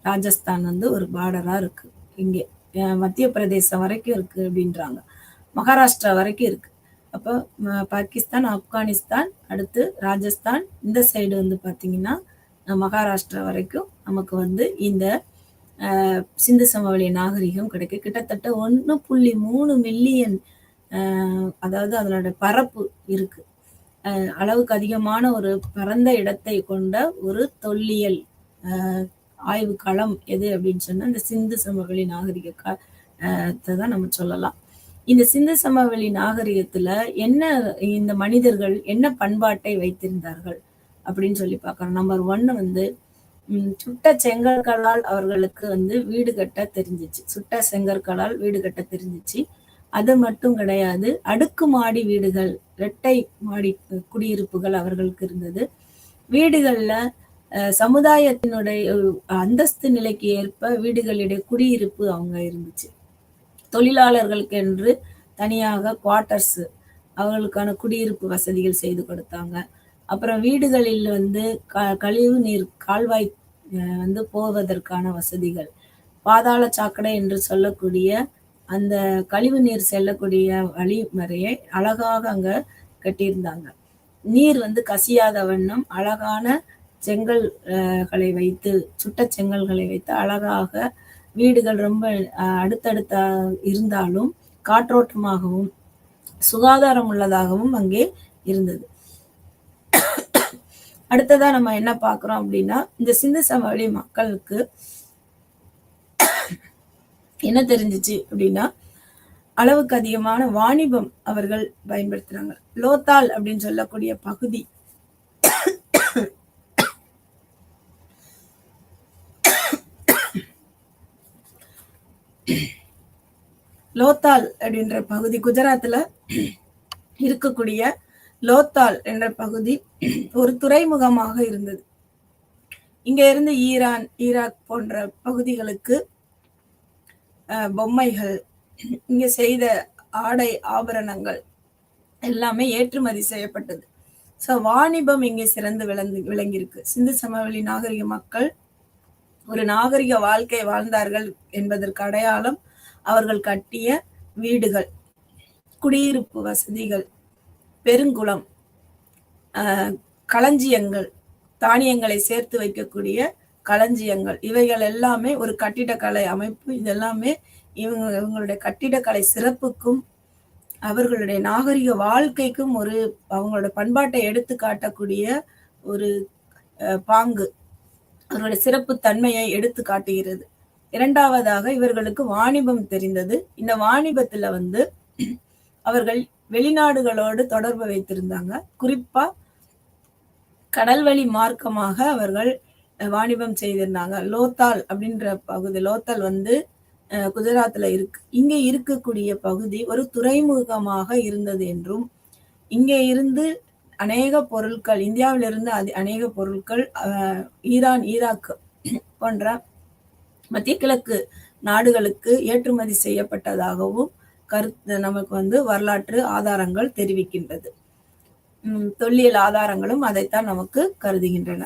ராஜஸ்தான் ஒரு பார்டரா இருக்கு. இங்கே மத்திய பிரதேசம் வரைக்கும் இருக்கு அப்படின்றாங்க, மகாராஷ்டிரா வரைக்கும் இருக்கு. அப்போ பாகிஸ்தான், ஆப்கானிஸ்தான், அடுத்து ராஜஸ்தான், இந்த சைடு பாத்தீங்கன்னா மகாராஷ்டிரா வரைக்கும் நமக்கு இந்த சிந்து சமவெளி நாகரிகம் கிடைக்கும். கிட்டத்தட்ட 1.3 மில்லியன் அதாவது அதனோட பரப்பு இருக்கு. அளவுக்கு அதிகமான ஒரு பரந்த இடத்தை கொண்ட ஒரு தொல்லியல் ஆய்வு களம் எது அப்படின்னு சொன்னா இந்த சிந்து சமவெளி நாகரிக தான் நம்ம சொல்லலாம். இந்த சிந்து சமவெளி நாகரிகத்துல என்ன இந்த மனிதர்கள் என்ன பண்பாட்டை வைத்திருந்தார்கள் அப்படின்னு சொல்லி பார்க்கறோம். நம்பர் 1 வந்து சுட்ட செங்கற்களால் அவர்களுக்கு வந்து வீடு கட்ட தெரிஞ்சிச்சு. சுட்ட செங்கற்களால் வீடு கட்ட தெரிஞ்சிச்சு. அது மட்டும் கிடையாது, அடுக்குமாடி வீடுகள், இரட்டை மாடி குடியிருப்புகள் அவர்களுக்கு இருந்தது. வீடுகள்ல சமுதாயத்தினுடைய அந்தஸ்து நிலைக்கு ஏற்ப வீடுகளுடைய குடியிருப்பு அவங்க இருந்துச்சு. தொழிலாளர்களுக்கு என்று தனியாக குவார்ட்டர்ஸ், அவர்களுக்கான குடியிருப்பு வசதிகள் செய்து கொடுத்தாங்க. அப்புறம் வீடுகளில் வந்து கழிவு நீர் கால்வாய் வந்து போவதற்கான வசதிகள், பாதாள சாக்கடை என்று சொல்லக்கூடிய அந்த கழிவு நீர் செல்லக்கூடிய வழிமுறையை அழகாக அங்க கட்டியிருந்தாங்க. நீர் வந்து கசியாத வண்ணம் அழகான செங்கல்களை வைத்து, சுட்ட செங்கல்களை வைத்து அழகாக வீடுகள் ரொம்ப அடுத்தடுத்த இருந்தாலும் காற்றோட்டமாகவும் சுகாதாரம் உள்ளதாகவும் அங்கே இருந்தது. அடுத்ததா நம்ம என்ன பார்க்கிறோம் அப்படின்னா, இந்த சிந்து சமவெளி மக்களுக்கு என்ன தெரிஞ்சிச்சு அப்படின்னா, அளவுக்கு அதிகமான வாணிபம் அவர்கள் பயன்படுத்துறாங்க. லோத்தால் அப்படின்னு சொல்லக்கூடிய பகுதி லோத்தால் அப்படின்ற பகுதி குஜராத்ல இருக்கக்கூடிய லோத்தால் என்ற பகுதி ஒரு துறைமுகமாக இருந்தது. இங்க இருந்து ஈரான், ஈராக் போன்ற பகுதிகளுக்கு பொம்மைகள், இங்க செய்த ஆடை ஆபரணங்கள் எல்லாமே ஏற்றுமதி செய்யப்பட்டது. ஸோ வாணிபம் இங்கே சிறந்து விளங்கியிருக்கு. சிந்து சமவெளி நாகரிக மக்கள் ஒரு நாகரிக வாழ்க்கை வாழ்ந்தார்கள் என்பதற்கு அடையாளம் அவர்கள் கட்டிய வீடுகள், குடியிருப்பு வசதிகள், பெருங்குளம், களஞ்சியங்கள், தானியங்களை சேர்த்து வைக்கக்கூடிய களஞ்சியங்கள், இவைகள் எல்லாமே ஒரு கட்டிடக்கலை அமைப்பு. இதெல்லாமே இவங்களுடைய கட்டிடக்கலை சிறப்புக்கும் அவர்களுடைய நாகரிக வாழ்க்கைக்கும் ஒரு அவங்களோட பண்பாட்டை எடுத்து காட்டக்கூடிய ஒரு பாங்கு, அவர்களுடைய சிறப்பு தன்மையை எடுத்து காட்டுகிறது. இரண்டாவதாக இவர்களுக்கு வாணிபம் தெரிந்தது. இந்த வாணிபத்துல வந்து அவர்கள் வெளிநாடுகளோடு தொடர்பு வைத்திருந்தாங்க. குறிப்பா கடல்வழி மார்க்கமாக அவர்கள் வாணிபம் செய்திருந்தாங்க. லோத்தால் அப்படின்ற பகுதி, லோத்தால் வந்து குஜராத்ல இருக்கு. இங்கே இருக்கக்கூடிய பகுதி ஒரு துறைமுகமாக இருந்தது என்றும், இங்கே இருந்து அநேக பொருட்கள், இந்தியாவிலிருந்து அநேக பொருட்கள் ஈரான், ஈராக் போன்ற மத்திய கிழக்கு நாடுகளுக்கு ஏற்றுமதி செய்யப்பட்டதாகவும் நமக்கு வந்து வரலாற்று ஆதாரங்கள் தெரிவிக்கின்றது. தொல்லியல் ஆதாரங்களும் அதைத்தான் நமக்கு கருதுகின்றன.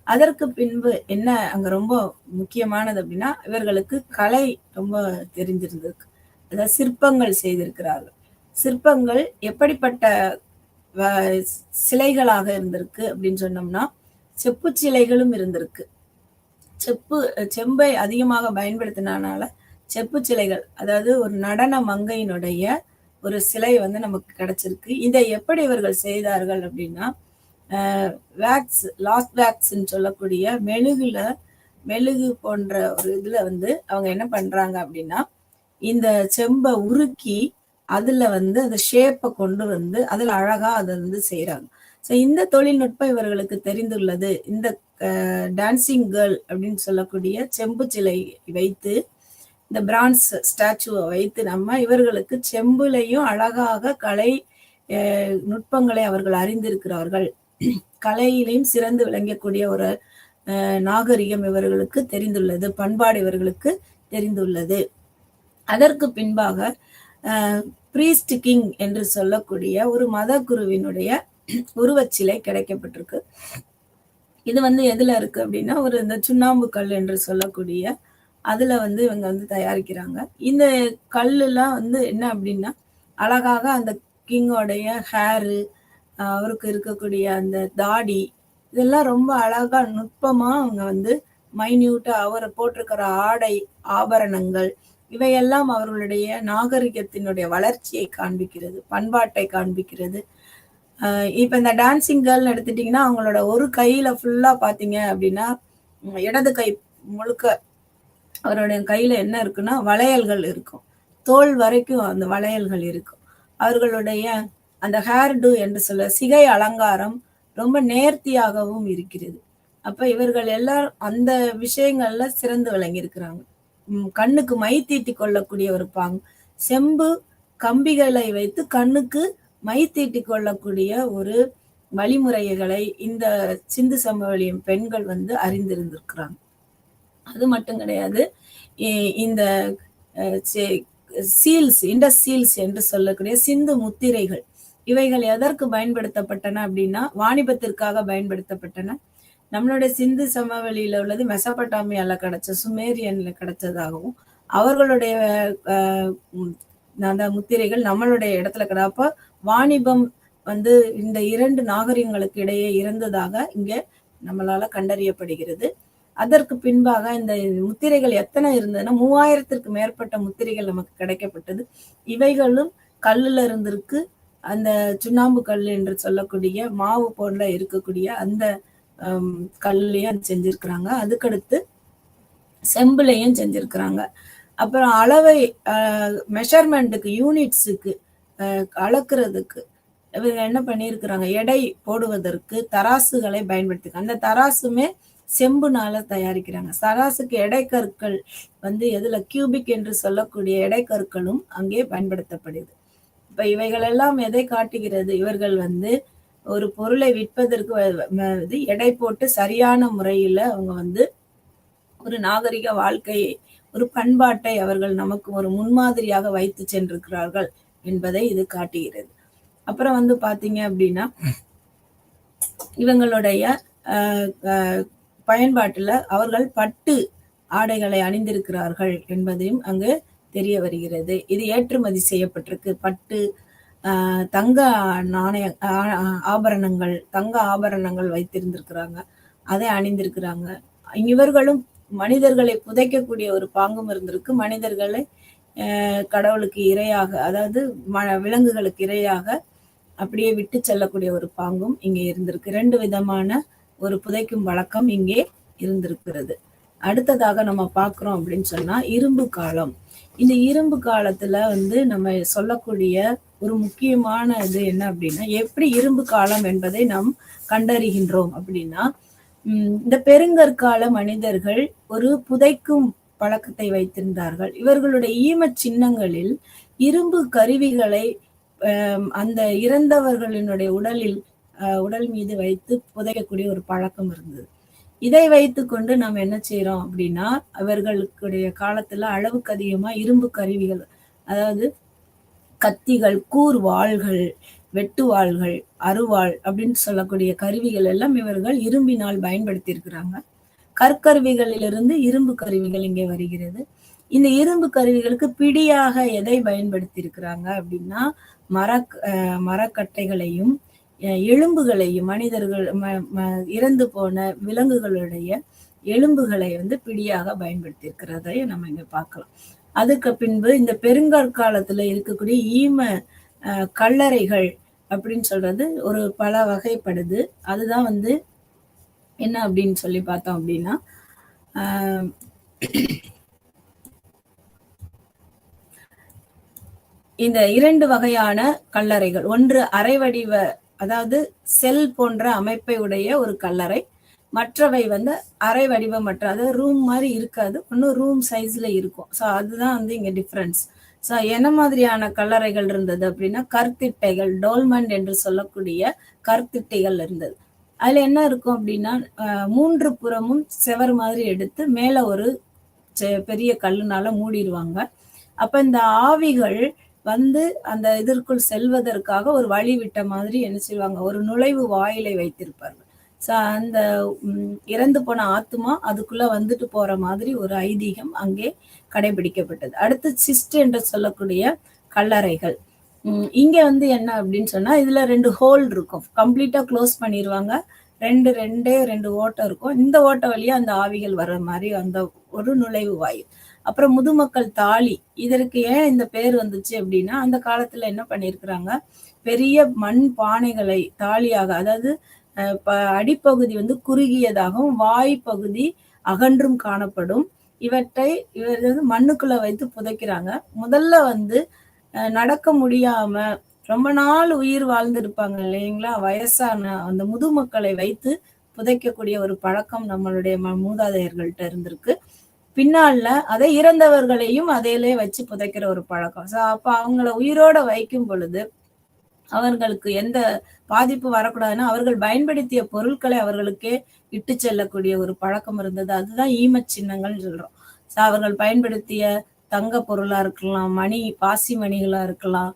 அதற்கு பின்பு என்ன அங்க ரொம்ப முக்கியமானது அப்படின்னா, இவர்களுக்கு கலை ரொம்ப தெரிஞ்சிருந்திருக்கு. அதாவது சிற்பங்கள் செய்திருக்கிறார்கள். சிற்பங்கள் எப்படிப்பட்ட சிலைகளாக இருந்திருக்கு அப்படின்னு சொன்னோம்னா, செப்பு சிலைகளும் இருந்திருக்கு. செம்பை அதிகமாக பயன்படுத்தினால செப்பு சிலைகள், அதாவது ஒரு நடன மங்கையினுடைய ஒரு சிலை வந்து நமக்கு கிடைச்சிருக்கு. இதை எப்படி இவர்கள் செய்தார்கள் அப்படின்னா, வேக்ஸ், லாஸ்ட் வேக்ஸ்ன்னு சொல்லக்கூடிய மெழுகு போன்ற ஒரு இதுல வந்து அவங்க என்ன பண்றாங்க அப்படின்னா, இந்த செம்பை உருக்கி அதுல வந்து அந்த ஷேப்பை கொண்டு வந்து அதுல அழகா அதை வந்து செய்யறாங்க. ஸோ இந்த தொழில்நுட்பம் இவர்களுக்கு தெரிந்துள்ளது. இந்த டான்சிங் கேர்ள் அப்படின்னு சொல்லக்கூடிய செம்பு சிலை வைத்து, இந்த பிரான்ஸ் ஸ்டாச்சுவை வைத்து நம்ம இவர்களுக்கு செம்புலையும் அழகாக கலை நுட்பங்களை அவர்கள் அறிந்திருக்கிறார்கள். கலையிலையும் சிறந்து விளங்கக்கூடிய ஒரு நாகரிகம் இவர்களுக்கு தெரிந்துள்ளது, பண்பாடு இவர்களுக்கு தெரிந்துள்ளது. அதற்கு பின்பாக பிரீஸ்ட் கிங் என்று சொல்லக்கூடிய ஒரு மத குருவினுடைய உருவச்சிலை கிடைக்கப்பட்டிருக்கு. இது வந்து எதுல இருக்கு அப்படின்னா, ஒரு இந்த சுண்ணாம்பு கல் என்று சொல்லக்கூடிய அதுல வந்து இவங்க வந்து தயாரிக்கிறாங்க. இந்த கல்லுலாம் வந்து என்ன அப்படின்னா, அழகாக அந்த கிங்கோடைய ஹேரு, அவருக்கு இருக்கக்கூடிய அந்த தாடி, இதெல்லாம் ரொம்ப அழகா நுட்பமா அவங்க வந்து மைன்யூட்டா அவரை போட்டிருக்கிற ஆடை ஆபரணங்கள் இவையெல்லாம் அவர்களுடைய நாகரிகத்தினுடைய வளர்ச்சியை காண்பிக்கிறது, பண்பாட்டை காண்பிக்கிறது. இப்ப இந்த டான்சிங் கேர்ள்னு எடுத்துட்டீங்கன்னா, அவங்களோட ஒரு கையில ஃபுல்லா பாத்தீங்க அப்படின்னா இடது கை முழுக்க அவருடைய கையில என்ன இருக்குன்னா வளையல்கள் இருக்கும். தோல் வரைக்கும் அந்த வளையல்கள் இருக்கும். அவர்களுடைய அந்த ஹேர்டு என்று சொல்ல சிகை அலங்காரம் ரொம்ப நேர்த்தியாகவும் இருக்கிறது. அப்ப இவர்கள் எல்லாரும் அந்த விஷயங்கள்ல சிறந்து விளங்கி இருக்கிறாங்க. கண்ணுக்கு மை தீட்டி கொள்ளக்கூடிய ஒரு பாங்கு. செம்பு கம்பிகளை வைத்து கண்ணுக்கு மை தீட்டி கொள்ளக்கூடிய ஒரு வழிமுறைகளை இந்த சிந்து சமவெளியின் பெண்கள் வந்து அறிந்திருந்திருக்கிறாங்க. அது மட்டும் கிடையாது. இந்த சீல்ஸ், இண்டஸ் சீல்ஸ் என்று சொல்லக்கூடிய சிந்து முத்திரைகள், இவைகள் எதற்கு பயன்படுத்தப்பட்டன அப்படின்னா வாணிபத்திற்காக பயன்படுத்தப்பட்டன. நம்மளுடைய சிந்து சமவெளியில உள்ளது மெசபட்டாமியால கிடைச்ச, சுமேரியன்ல கிடைச்சதாகவும், அவர்களுடைய அந்த முத்திரைகள் நம்மளுடைய இடத்துல கிடையாது. அப்ப வாணிபம் வந்து இந்த 2 நாகரிகங்களுக்கு இடையே இருந்ததாக இங்க நம்மளால கண்டறியப்படுகிறது. அதற்கு பின்பாக இந்த முத்திரைகள் எத்தனை இருந்ததுன்னா 3000த்திற்கு மேற்பட்ட முத்திரைகள் நமக்கு கிடைக்கப்பட்டது. இவைகளும் கல்லுல இருந்திருக்கு. அந்த சுண்ணாம்பு கல் என்று சொல்லக்கூடிய மாவு போல இருக்கக்கூடிய அந்த கல்லையும் செஞ்சிருக்கிறாங்க. அதுக்கடுத்து செம்புலையும் செஞ்சிருக்கிறாங்க. அப்புறம் அளவை மெஷர்மெண்ட்டுக்கு, யூனிட்ஸுக்கு அளக்குறதுக்கு இவங்க என்ன பண்ணியிருக்கிறாங்க, எடை போடுவதற்கு தராசுகளை பயன்படுத்தி, அந்த தராசுமே செம்புனால தயாரிக்கிறாங்க. தராசுக்கு எடைக்கற்கள் வந்து எதுல கியூபிக் என்று சொல்லக்கூடிய எடைக்கற்களும் அங்கே பயன்படுத்தப்படுது. இப்ப இவைகள் எல்லாம் எதை காட்டுகிறது, இவர்கள் வந்து ஒரு பொருளை விற்பதற்கு எடை போட்டு சரியான முறையில அவங்க வந்து ஒரு நாகரிக வாழ்க்கையை, ஒரு பண்பாட்டை அவர்கள் நமக்கு ஒரு முன்மாதிரியாக வைத்து சென்றிருக்கிறார்கள் என்பதை இது காட்டுகிறது. அப்புறம் வந்து பாத்தீங்க அப்படின்னா இவங்களுடைய பயன்பாட்டுல அவர்கள் பட்டு ஆடைகளை அணிந்திருக்கிறார்கள் என்பதையும் அங்கு தெரிய வருகிறது. இது ஏற்றுமதி செய்யப்பட்டிருக்கு. பட்டு, தங்க நாணய ஆபரணங்கள், தங்க ஆபரணங்கள் வைத்திருந்திருக்கிறாங்க, அதை அணிந்திருக்கிறாங்க. இவர்களும் மனிதர்களை புதைக்கக்கூடிய ஒரு பாங்கும் இருந்திருக்கு. மனிதர்களை கடவுளுக்கு இரையாக, அதாவது விலங்குகளுக்கு இரையாக அப்படியே விட்டு செல்லக்கூடிய ஒரு பாங்கும் இங்கே இருந்திருக்கு. 2 விதமான ஒரு புதைக்கும் வழக்கம் இங்கே இருந்திருக்கிறது. அடுத்ததாக நம்ம பார்க்கிறோம் அப்படின்னு சொன்னா இரும்பு காலம். இந்த இரும்பு காலத்துல வந்து நம்ம சொல்லக்கூடிய ஒரு முக்கியமான இது என்ன அப்படின்னா, எப்படி இரும்பு காலம் என்பதை நாம் கண்டறிகின்றோம் அப்படின்னா, இந்த பெருங்கற்கால மனிதர்கள் ஒரு புதைக்கும் பழக்கத்தை வைத்திருந்தார்கள். இவர்களுடைய ஈம சின்னங்களில் இரும்பு கருவிகளை அந்த இறந்தவர்களினுடைய உடல் மீது வைத்து புதைக்கக்கூடிய ஒரு பழக்கம் இருந்தது. இதை வைத்து கொண்டு நாம் என்ன செய்யறோம் அப்படின்னா, அவர்களுடைய காலத்துல அளவுக்கு அதிகமா இரும்பு கருவிகள், அதாவது கத்திகள், கூர் வாள்கள், வெட்டு வாள்கள், அருவாள் அப்படின்னு சொல்லக்கூடிய கருவிகள் எல்லாம் இவர்கள் இரும்பினால் பயன்படுத்தி இருக்கிறாங்க. கற்கருவிகளிலிருந்து இரும்பு கருவிகள் இங்கே வருகிறது. இந்த இரும்பு கருவிகளுக்கு பிடியாக எதை பயன்படுத்தி இருக்கிறாங்க அப்படின்னா, மரக்கட்டைகளையும் எலும்புகளையும், மனிதர்கள் இறந்து போன விலங்குகளுடைய எலும்புகளை வந்து பிடியாக பயன்படுத்தி இருக்கிறதை நம்ம இங்க பார்க்கலாம். அதுக்கு பின்பு இந்த பெருங்கற்காலத்துல இருக்கக்கூடிய ஈம கல்லறைகள் அப்படின்னு சொல்றது ஒரு பல வகைப்படுது. அதுதான் வந்து என்ன அப்படின்னு சொல்லி பார்த்தோம் அப்படின்னா, இந்த 2 வகையான கல்லறைகள். ஒன்று அரை வடிவ, அதாவது செல் போன்ற அமைப்பை உடைய ஒரு கல்லறை. மற்றவை வந்து அரை வடிவமற்ற, அதாவது ரூம் மாதிரி இருக்காது, ஒன்னும் ரூம் சைஸ்ல இருக்கும். ஸோ அதுதான் வந்து இங்க டிஃப்ரென்ஸ். ஸோ என்ன மாதிரியான கல்லறைகள் இருந்தது அப்படின்னா, கற்திட்டைகள், டோல்மெண்ட் என்று சொல்லக்கூடிய கற்திட்டைகள் இருந்தது. அதுல என்ன இருக்கும் அப்படின்னா, 3 புறமும் செவர் மாதிரி எடுத்து மேல ஒரு பெரிய கல்லுனால மூடிடுவாங்க. அப்ப இந்த ஆவிகள் வந்து அந்த இதற்குள் செல்வதற்காக ஒரு வழி விட்ட மாதிரி என்ன செய்வாங்க, ஒரு நுழைவு வாயிலை வைத்திருப்பார்கள். ஸோ அந்த இறந்து போன ஆத்மா அதுக்குள்ள வந்துட்டு போற மாதிரி ஒரு ஐதீகம் அங்கே கடைபிடிக்கப்பட்டது. அடுத்து சிஸ்ட் என்று சொல்லக்கூடிய கல்லறைகள். இங்க வந்து என்ன அப்படின்னு சொன்னா, இதுல 2 ஹோல் இருக்கும், கம்ப்ளீட்டா க்ளோஸ் பண்ணிடுவாங்க. ரெண்டு ஓட்டை இருக்கும். இந்த ஓட்டை வழியா அந்த ஆவிகள் வர்ற மாதிரி அந்த ஒரு நுழைவு வாயில். அப்புறம் முதுமக்கள் தாலி. இதற்கு ஏன் இந்த பேர் வந்துச்சு அப்படின்னா, அந்த காலத்துல என்ன பண்ணியிருக்கிறாங்க, பெரிய மண் பானைகளை தாலியாக, அதாவது அடிப்பகுதி வந்து குறுகியதாகவும் வாய் பகுதி அகன்றும் காணப்படும். இவர் வந்து மண்ணுக்குள்ள வைத்து புதைக்கிறாங்க. முதல்ல வந்து நடக்க முடியாம ரொம்ப நாள் உயிர் வாழ்ந்திருப்பாங்க இல்லைங்களா, வயசான அந்த முதுமக்களை வைத்து புதைக்கக்கூடிய ஒரு பழக்கம் நம்மளுடைய மூதாதையர்கள்ட்ட இருந்திருக்கு. பின்னால அதை இறந்தவர்களையும் அதையிலே வச்சு புதைக்கிற ஒரு பழக்கம். அப்ப அவங்கள உயிரோட வைக்கும் பொழுது அவர்களுக்கு எந்த பாதிப்பு வரக்கூடாதுன்னா அவர்கள் பயன்படுத்திய பொருட்களை அவர்களுக்கே இட்டு செல்லக்கூடிய ஒரு பழக்கம் இருந்தது. அதுதான் ஈமச் சின்னங்கள்னு சொல்றோம். அவர்கள் பயன்படுத்திய தங்க பொருளா இருக்கலாம், பாசி மணிகளா இருக்கலாம்,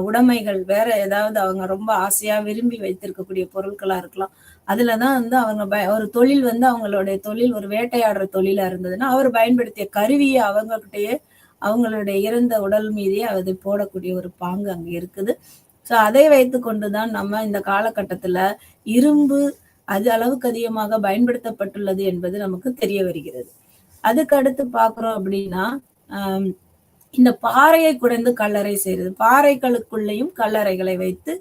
உடைமைகள் வேற ஏதாவது அவங்க ரொம்ப ஆசையா விரும்பி வைத்திருக்கக்கூடிய பொருட்களா இருக்கலாம். அதுலதான் வந்து அவங்க ஒரு தொழில் வந்து அவங்களுடைய தொழில் ஒரு வேட்டையாடுற தொழிலா இருந்ததுன்னா அவர் பயன்படுத்திய கருவியை அவங்ககிட்டயே அவங்களுடைய இறந்த உடல் மீதே அதை போடக்கூடிய ஒரு பாங்கு அங்க இருக்குது. அதை வைத்து கொண்டுதான் நம்ம இந்த காலகட்டத்துல இரும்பு அது அளவுக்கு அதிகமாக பயன்படுத்தப்பட்டுள்ளது என்பது நமக்கு தெரிய வருகிறது. அதுக்கு அடுத்து பாக்குறோம் அப்படின்னா இந்த பாறையை குடைந்து கல்லறை செய்யறது, பாறைகளுக்குள்ளேயும் கல்லறைகளை வைத்து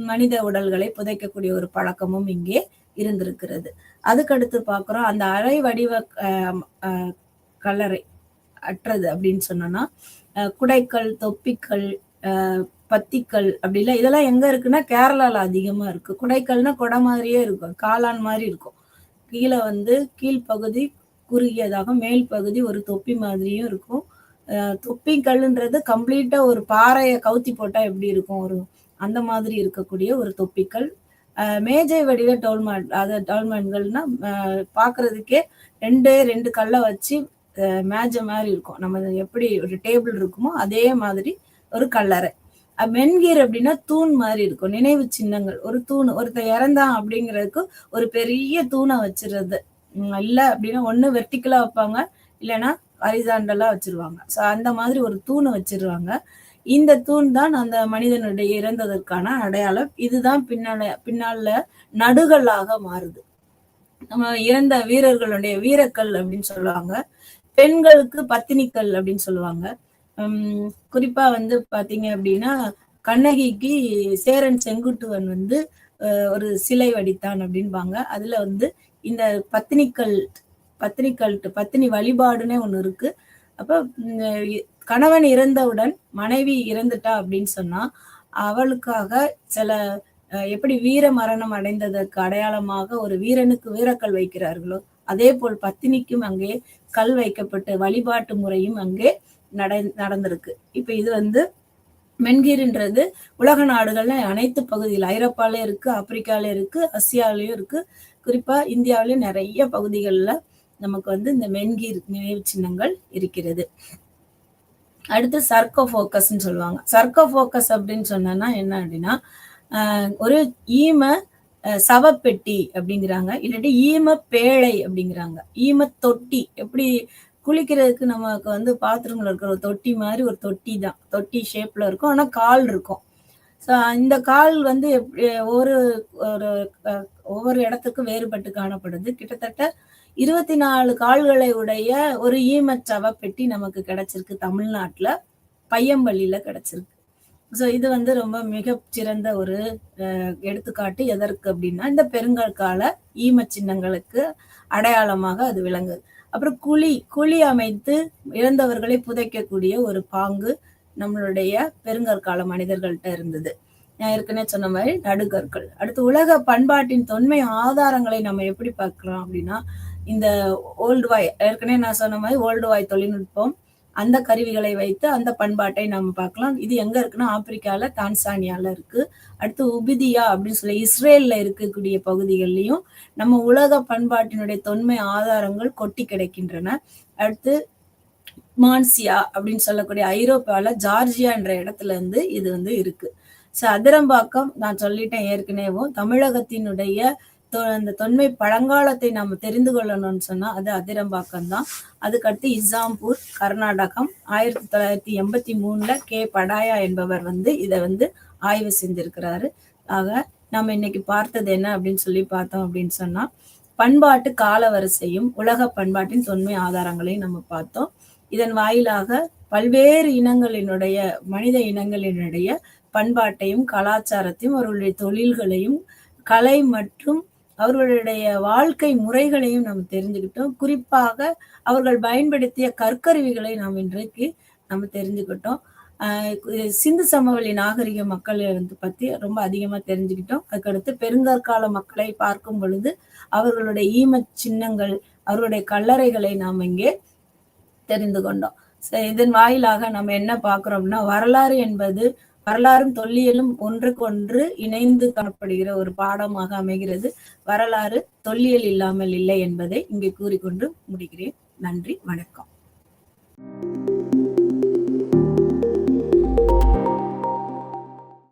மனித உடல்களை புதைக்கக்கூடிய ஒரு பழக்கமும் இங்கே இருந்திருக்கிறது. அதுக்கடுத்து பாக்குறோம் அந்த அரை வடிவ கல்லறை அற்றது அப்படின்னு சொன்னோம்னா குடைக்கல், தொப்பிக்கல், பத்திக்கல் அப்படிலாம் இதெல்லாம் எங்க இருக்குன்னா கேரளால அதிகமா இருக்கு. குடைக்கல்னா கொடை மாதிரியே இருக்கும், காளான் மாதிரி இருக்கும். கீழே வந்து கீழ்ப்பகுதி குறுகியதாக, மேல் பகுதி ஒரு தொப்பி மாதிரியும் இருக்கும். தொப்பிக்கல்ன்றது கம்ப்ளீட்டா ஒரு பாறையை கவுத்தி போட்டா எப்படி இருக்கும் ஒரு அந்த மாதிரி இருக்கக்கூடிய ஒரு தொப்பிக்கல். மேஜை வடிவ டோல்மேட், அது டோல்மேன்கள்னா பாக்குறதுக்கே ரெண்டு கல்லை வச்சு மேஜை மாதிரி இருக்கும். நம்ம எப்படி ஒரு டேபிள் இருக்குமோ அதே மாதிரி ஒரு கல்லறை. மென்கீர் அப்படின்னா தூண் மாதிரி இருக்கும், நினைவு சின்னங்கள். ஒரு தூண், ஒருத்தர் இறந்தான் அப்படிங்கிறதுக்கு ஒரு பெரிய தூணை வச்சிருது இல்ல அப்படின்னா ஒண்ணு வெர்டிக்கலா வைப்பாங்க, இல்லைன்னா ஹரிசாண்டலா வச்சிருவாங்க. அந்த மாதிரி ஒரு தூணை வச்சிருவாங்க. இந்த தூண் தான் அந்த மனிதனுடைய இறந்ததற்கான அடையாளம். இதுதான் பின்னால நடுகளாக மாறுது. நம்ம இறந்த வீரர்களுடைய வீரக்கல் அப்படின்னு சொல்லுவாங்க. பெண்களுக்கு பத்தினிக்கல் அப்படின்னு சொல்லுவாங்க. குறிப்பா வந்து பாத்தீங்க அப்படின்னா கண்ணகிக்கு சேரன் செங்குட்டுவன் வந்து ஒரு சிலை வடித்தான் அப்படின்பாங்க. அதுல வந்து இந்த பத்தினி வழிபாடுன்னே ஒண்ணு இருக்கு. அப்ப கணவன் இறந்தவுடன் மனைவி இறந்துட்டா அப்படின்னு சொன்னா அவளுக்காக சில எப்படி வீர மரணம் அடைந்ததற்கு அடையாளமாக ஒரு வீரனுக்கு வீரக்கல் வைக்கிறார்களோ அதே போல் பத்தினிக்கும் அங்கே கல் வைக்கப்பட்ட வழிபாட்டு முறையும் அங்கே நடந்திருக்கு. இப்ப இது வந்து மென்கீர்ன்றது உலக நாடுகள்ல அனைத்து பகுதியில், ஐரோப்பால இருக்கு, ஆப்பிரிக்கால இருக்கு, ஆசியாலயும் இருக்கு, குறிப்பா இந்தியாவிலயும் நிறைய பகுதிகளில் நமக்கு வந்து இந்த மென்கீர் நினைவு சின்னங்கள் இருக்கிறது. அடுத்து சர்கோபோகஸ்ன்னு சொல்லுவாங்க. சர்கோபோகஸ் அப்படின்னு சொன்னா என்ன அப்படின்னா ஒரு ஈம சவப்பெட்டி அப்படிங்கிறாங்க, இல்லாட்டி ஈம பேழை அப்படிங்கிறாங்க. ஈம தொட்டி, எப்படி குளிக்கிறதுக்கு நமக்கு வந்து பாத்ரூம்ல இருக்கிற ஒரு தொட்டி மாதிரி ஒரு தொட்டி தான், தொட்டி ஷேப்ல இருக்கும், ஆனா கால் இருக்கும். இந்த கால் வந்து ஒவ்வொரு இடத்துக்கும் வேறுபட்டு காணப்படுது. கிட்டத்தட்ட 24 கால்களை உடைய ஒரு ஈமச்சவ பெட்டி நமக்கு கிடைச்சிருக்கு தமிழ்நாட்டுல, பையம்பள்ளியில கிடைச்சிருக்கு. இது வந்து ரொம்ப மிகச்சிறந்த ஒரு எடுத்துக்காட்டு. எதற்கு அப்படின்னா இந்த பெருங்கற்கால ஈம சின்னங்களுக்கு அடையாளமாக அது விளங்குது. அப்புறம் குழி அமைத்து இறந்தவர்களை புதைக்கக்கூடிய ஒரு பாங்கு நம்மளுடைய பெருங்கற்கால மனிதர்கள்ட்ட இருந்தது. நான் ஏற்கனவே சொன்ன மாதிரி நடுகற்கள். அடுத்து உலக பண்பாட்டின் தொன்மை ஆதாரங்களை நம்ம எப்படி பார்க்கலாம் அப்படின்னா இந்த ஓல்டு வாய், ஏற்கனவே நான் சொன்ன மாதிரி ஓல்டு வாய் தொழில்நுட்பம், அந்த கருவிகளை வைத்து அந்த பண்பாட்டை நம்ம பார்க்கலாம். இது எங்க இருக்குன்னா ஆப்பிரிக்கால தான்சானியால இருக்கு. அடுத்து உபிதியா அப்படின்னு சொல்லி இஸ்ரேல்ல இருக்கக்கூடிய பகுதிகள்லயும் நம்ம உலக பண்பாட்டினுடைய தொன்மை ஆதாரங்கள் கொட்டி கிடைக்கின்றன. அடுத்து மான்சியா அப்படின்னு சொல்லக்கூடிய ஐரோப்பால ஜார்ஜியா என்ற இடத்துல இருந்து இது வந்து இருக்கு. அதிரம்பாக்கம் நான் சொல்லிட்டேன் ஏற்கனவே, தமிழகத்தினுடைய அந்த தொன்மை பழங்காலத்தை நாம தெரிந்து கொள்ளணும்னு சொன்னா அது அதிரம்பாக்கம் தான். அதுக்கடுத்து இசாம்பூர், கர்நாடகம். 1983 கே படாயா என்பவர் வந்து இதை வந்து ஆய்வு செஞ்சிருக்கிறாரு. ஆக நம்ம இன்னைக்கு பார்த்தது என்ன அப்படின்னு சொல்லி பார்த்தோம் அப்படின்னு சொன்னா பண்பாட்டு காலவரிசையும் உலக பண்பாட்டின் தொன்மை ஆதாரங்களையும் நம்ம பார்த்தோம். இதன் வாயிலாக பல்வேறு இனங்களினுடைய மனித இனங்களினுடைய பண்பாட்டையும் கலாச்சாரத்தையும் அவர்களுடைய தொழில்களையும் கலை மற்றும் அவர்களுடைய வாழ்க்கை முறைகளையும் நாம் தெரிஞ்சுக்கிட்டோம். குறிப்பாக அவர்கள் பயன்படுத்திய கற்கருவிகளை நாம் இன்றைக்கு நம்ம தெரிஞ்சுக்கிட்டோம். சிந்து சமவெளி நாகரிக மக்களை பத்தி ரொம்ப அதிகமா தெரிஞ்சுக்கிட்டோம். அதுக்கடுத்து பெருங்கற்கால மக்களை பார்க்கும் பொழுது அவர்களுடைய ஈமச் சின்னங்கள், அவர்களுடைய கல்லறைகளை நாம் இங்கே தெரிந்து கொண்டோம். இதன் வாயிலாக நம்ம என்ன பார்க்கிறோம் அப்படின்னா, வரலாறு என்பது வரலாறும் தொல்லியலும் ஒன்றுக்கொன்று இணைந்து காணப்படுகிற ஒரு பாடமாக அமைகிறது. வரலாறு தொல்லியல் இல்லாமல் இல்லை என்பதை இங்கே கூறிக்கொண்டு முடிக்கிறேன். நன்றி, வணக்கம்.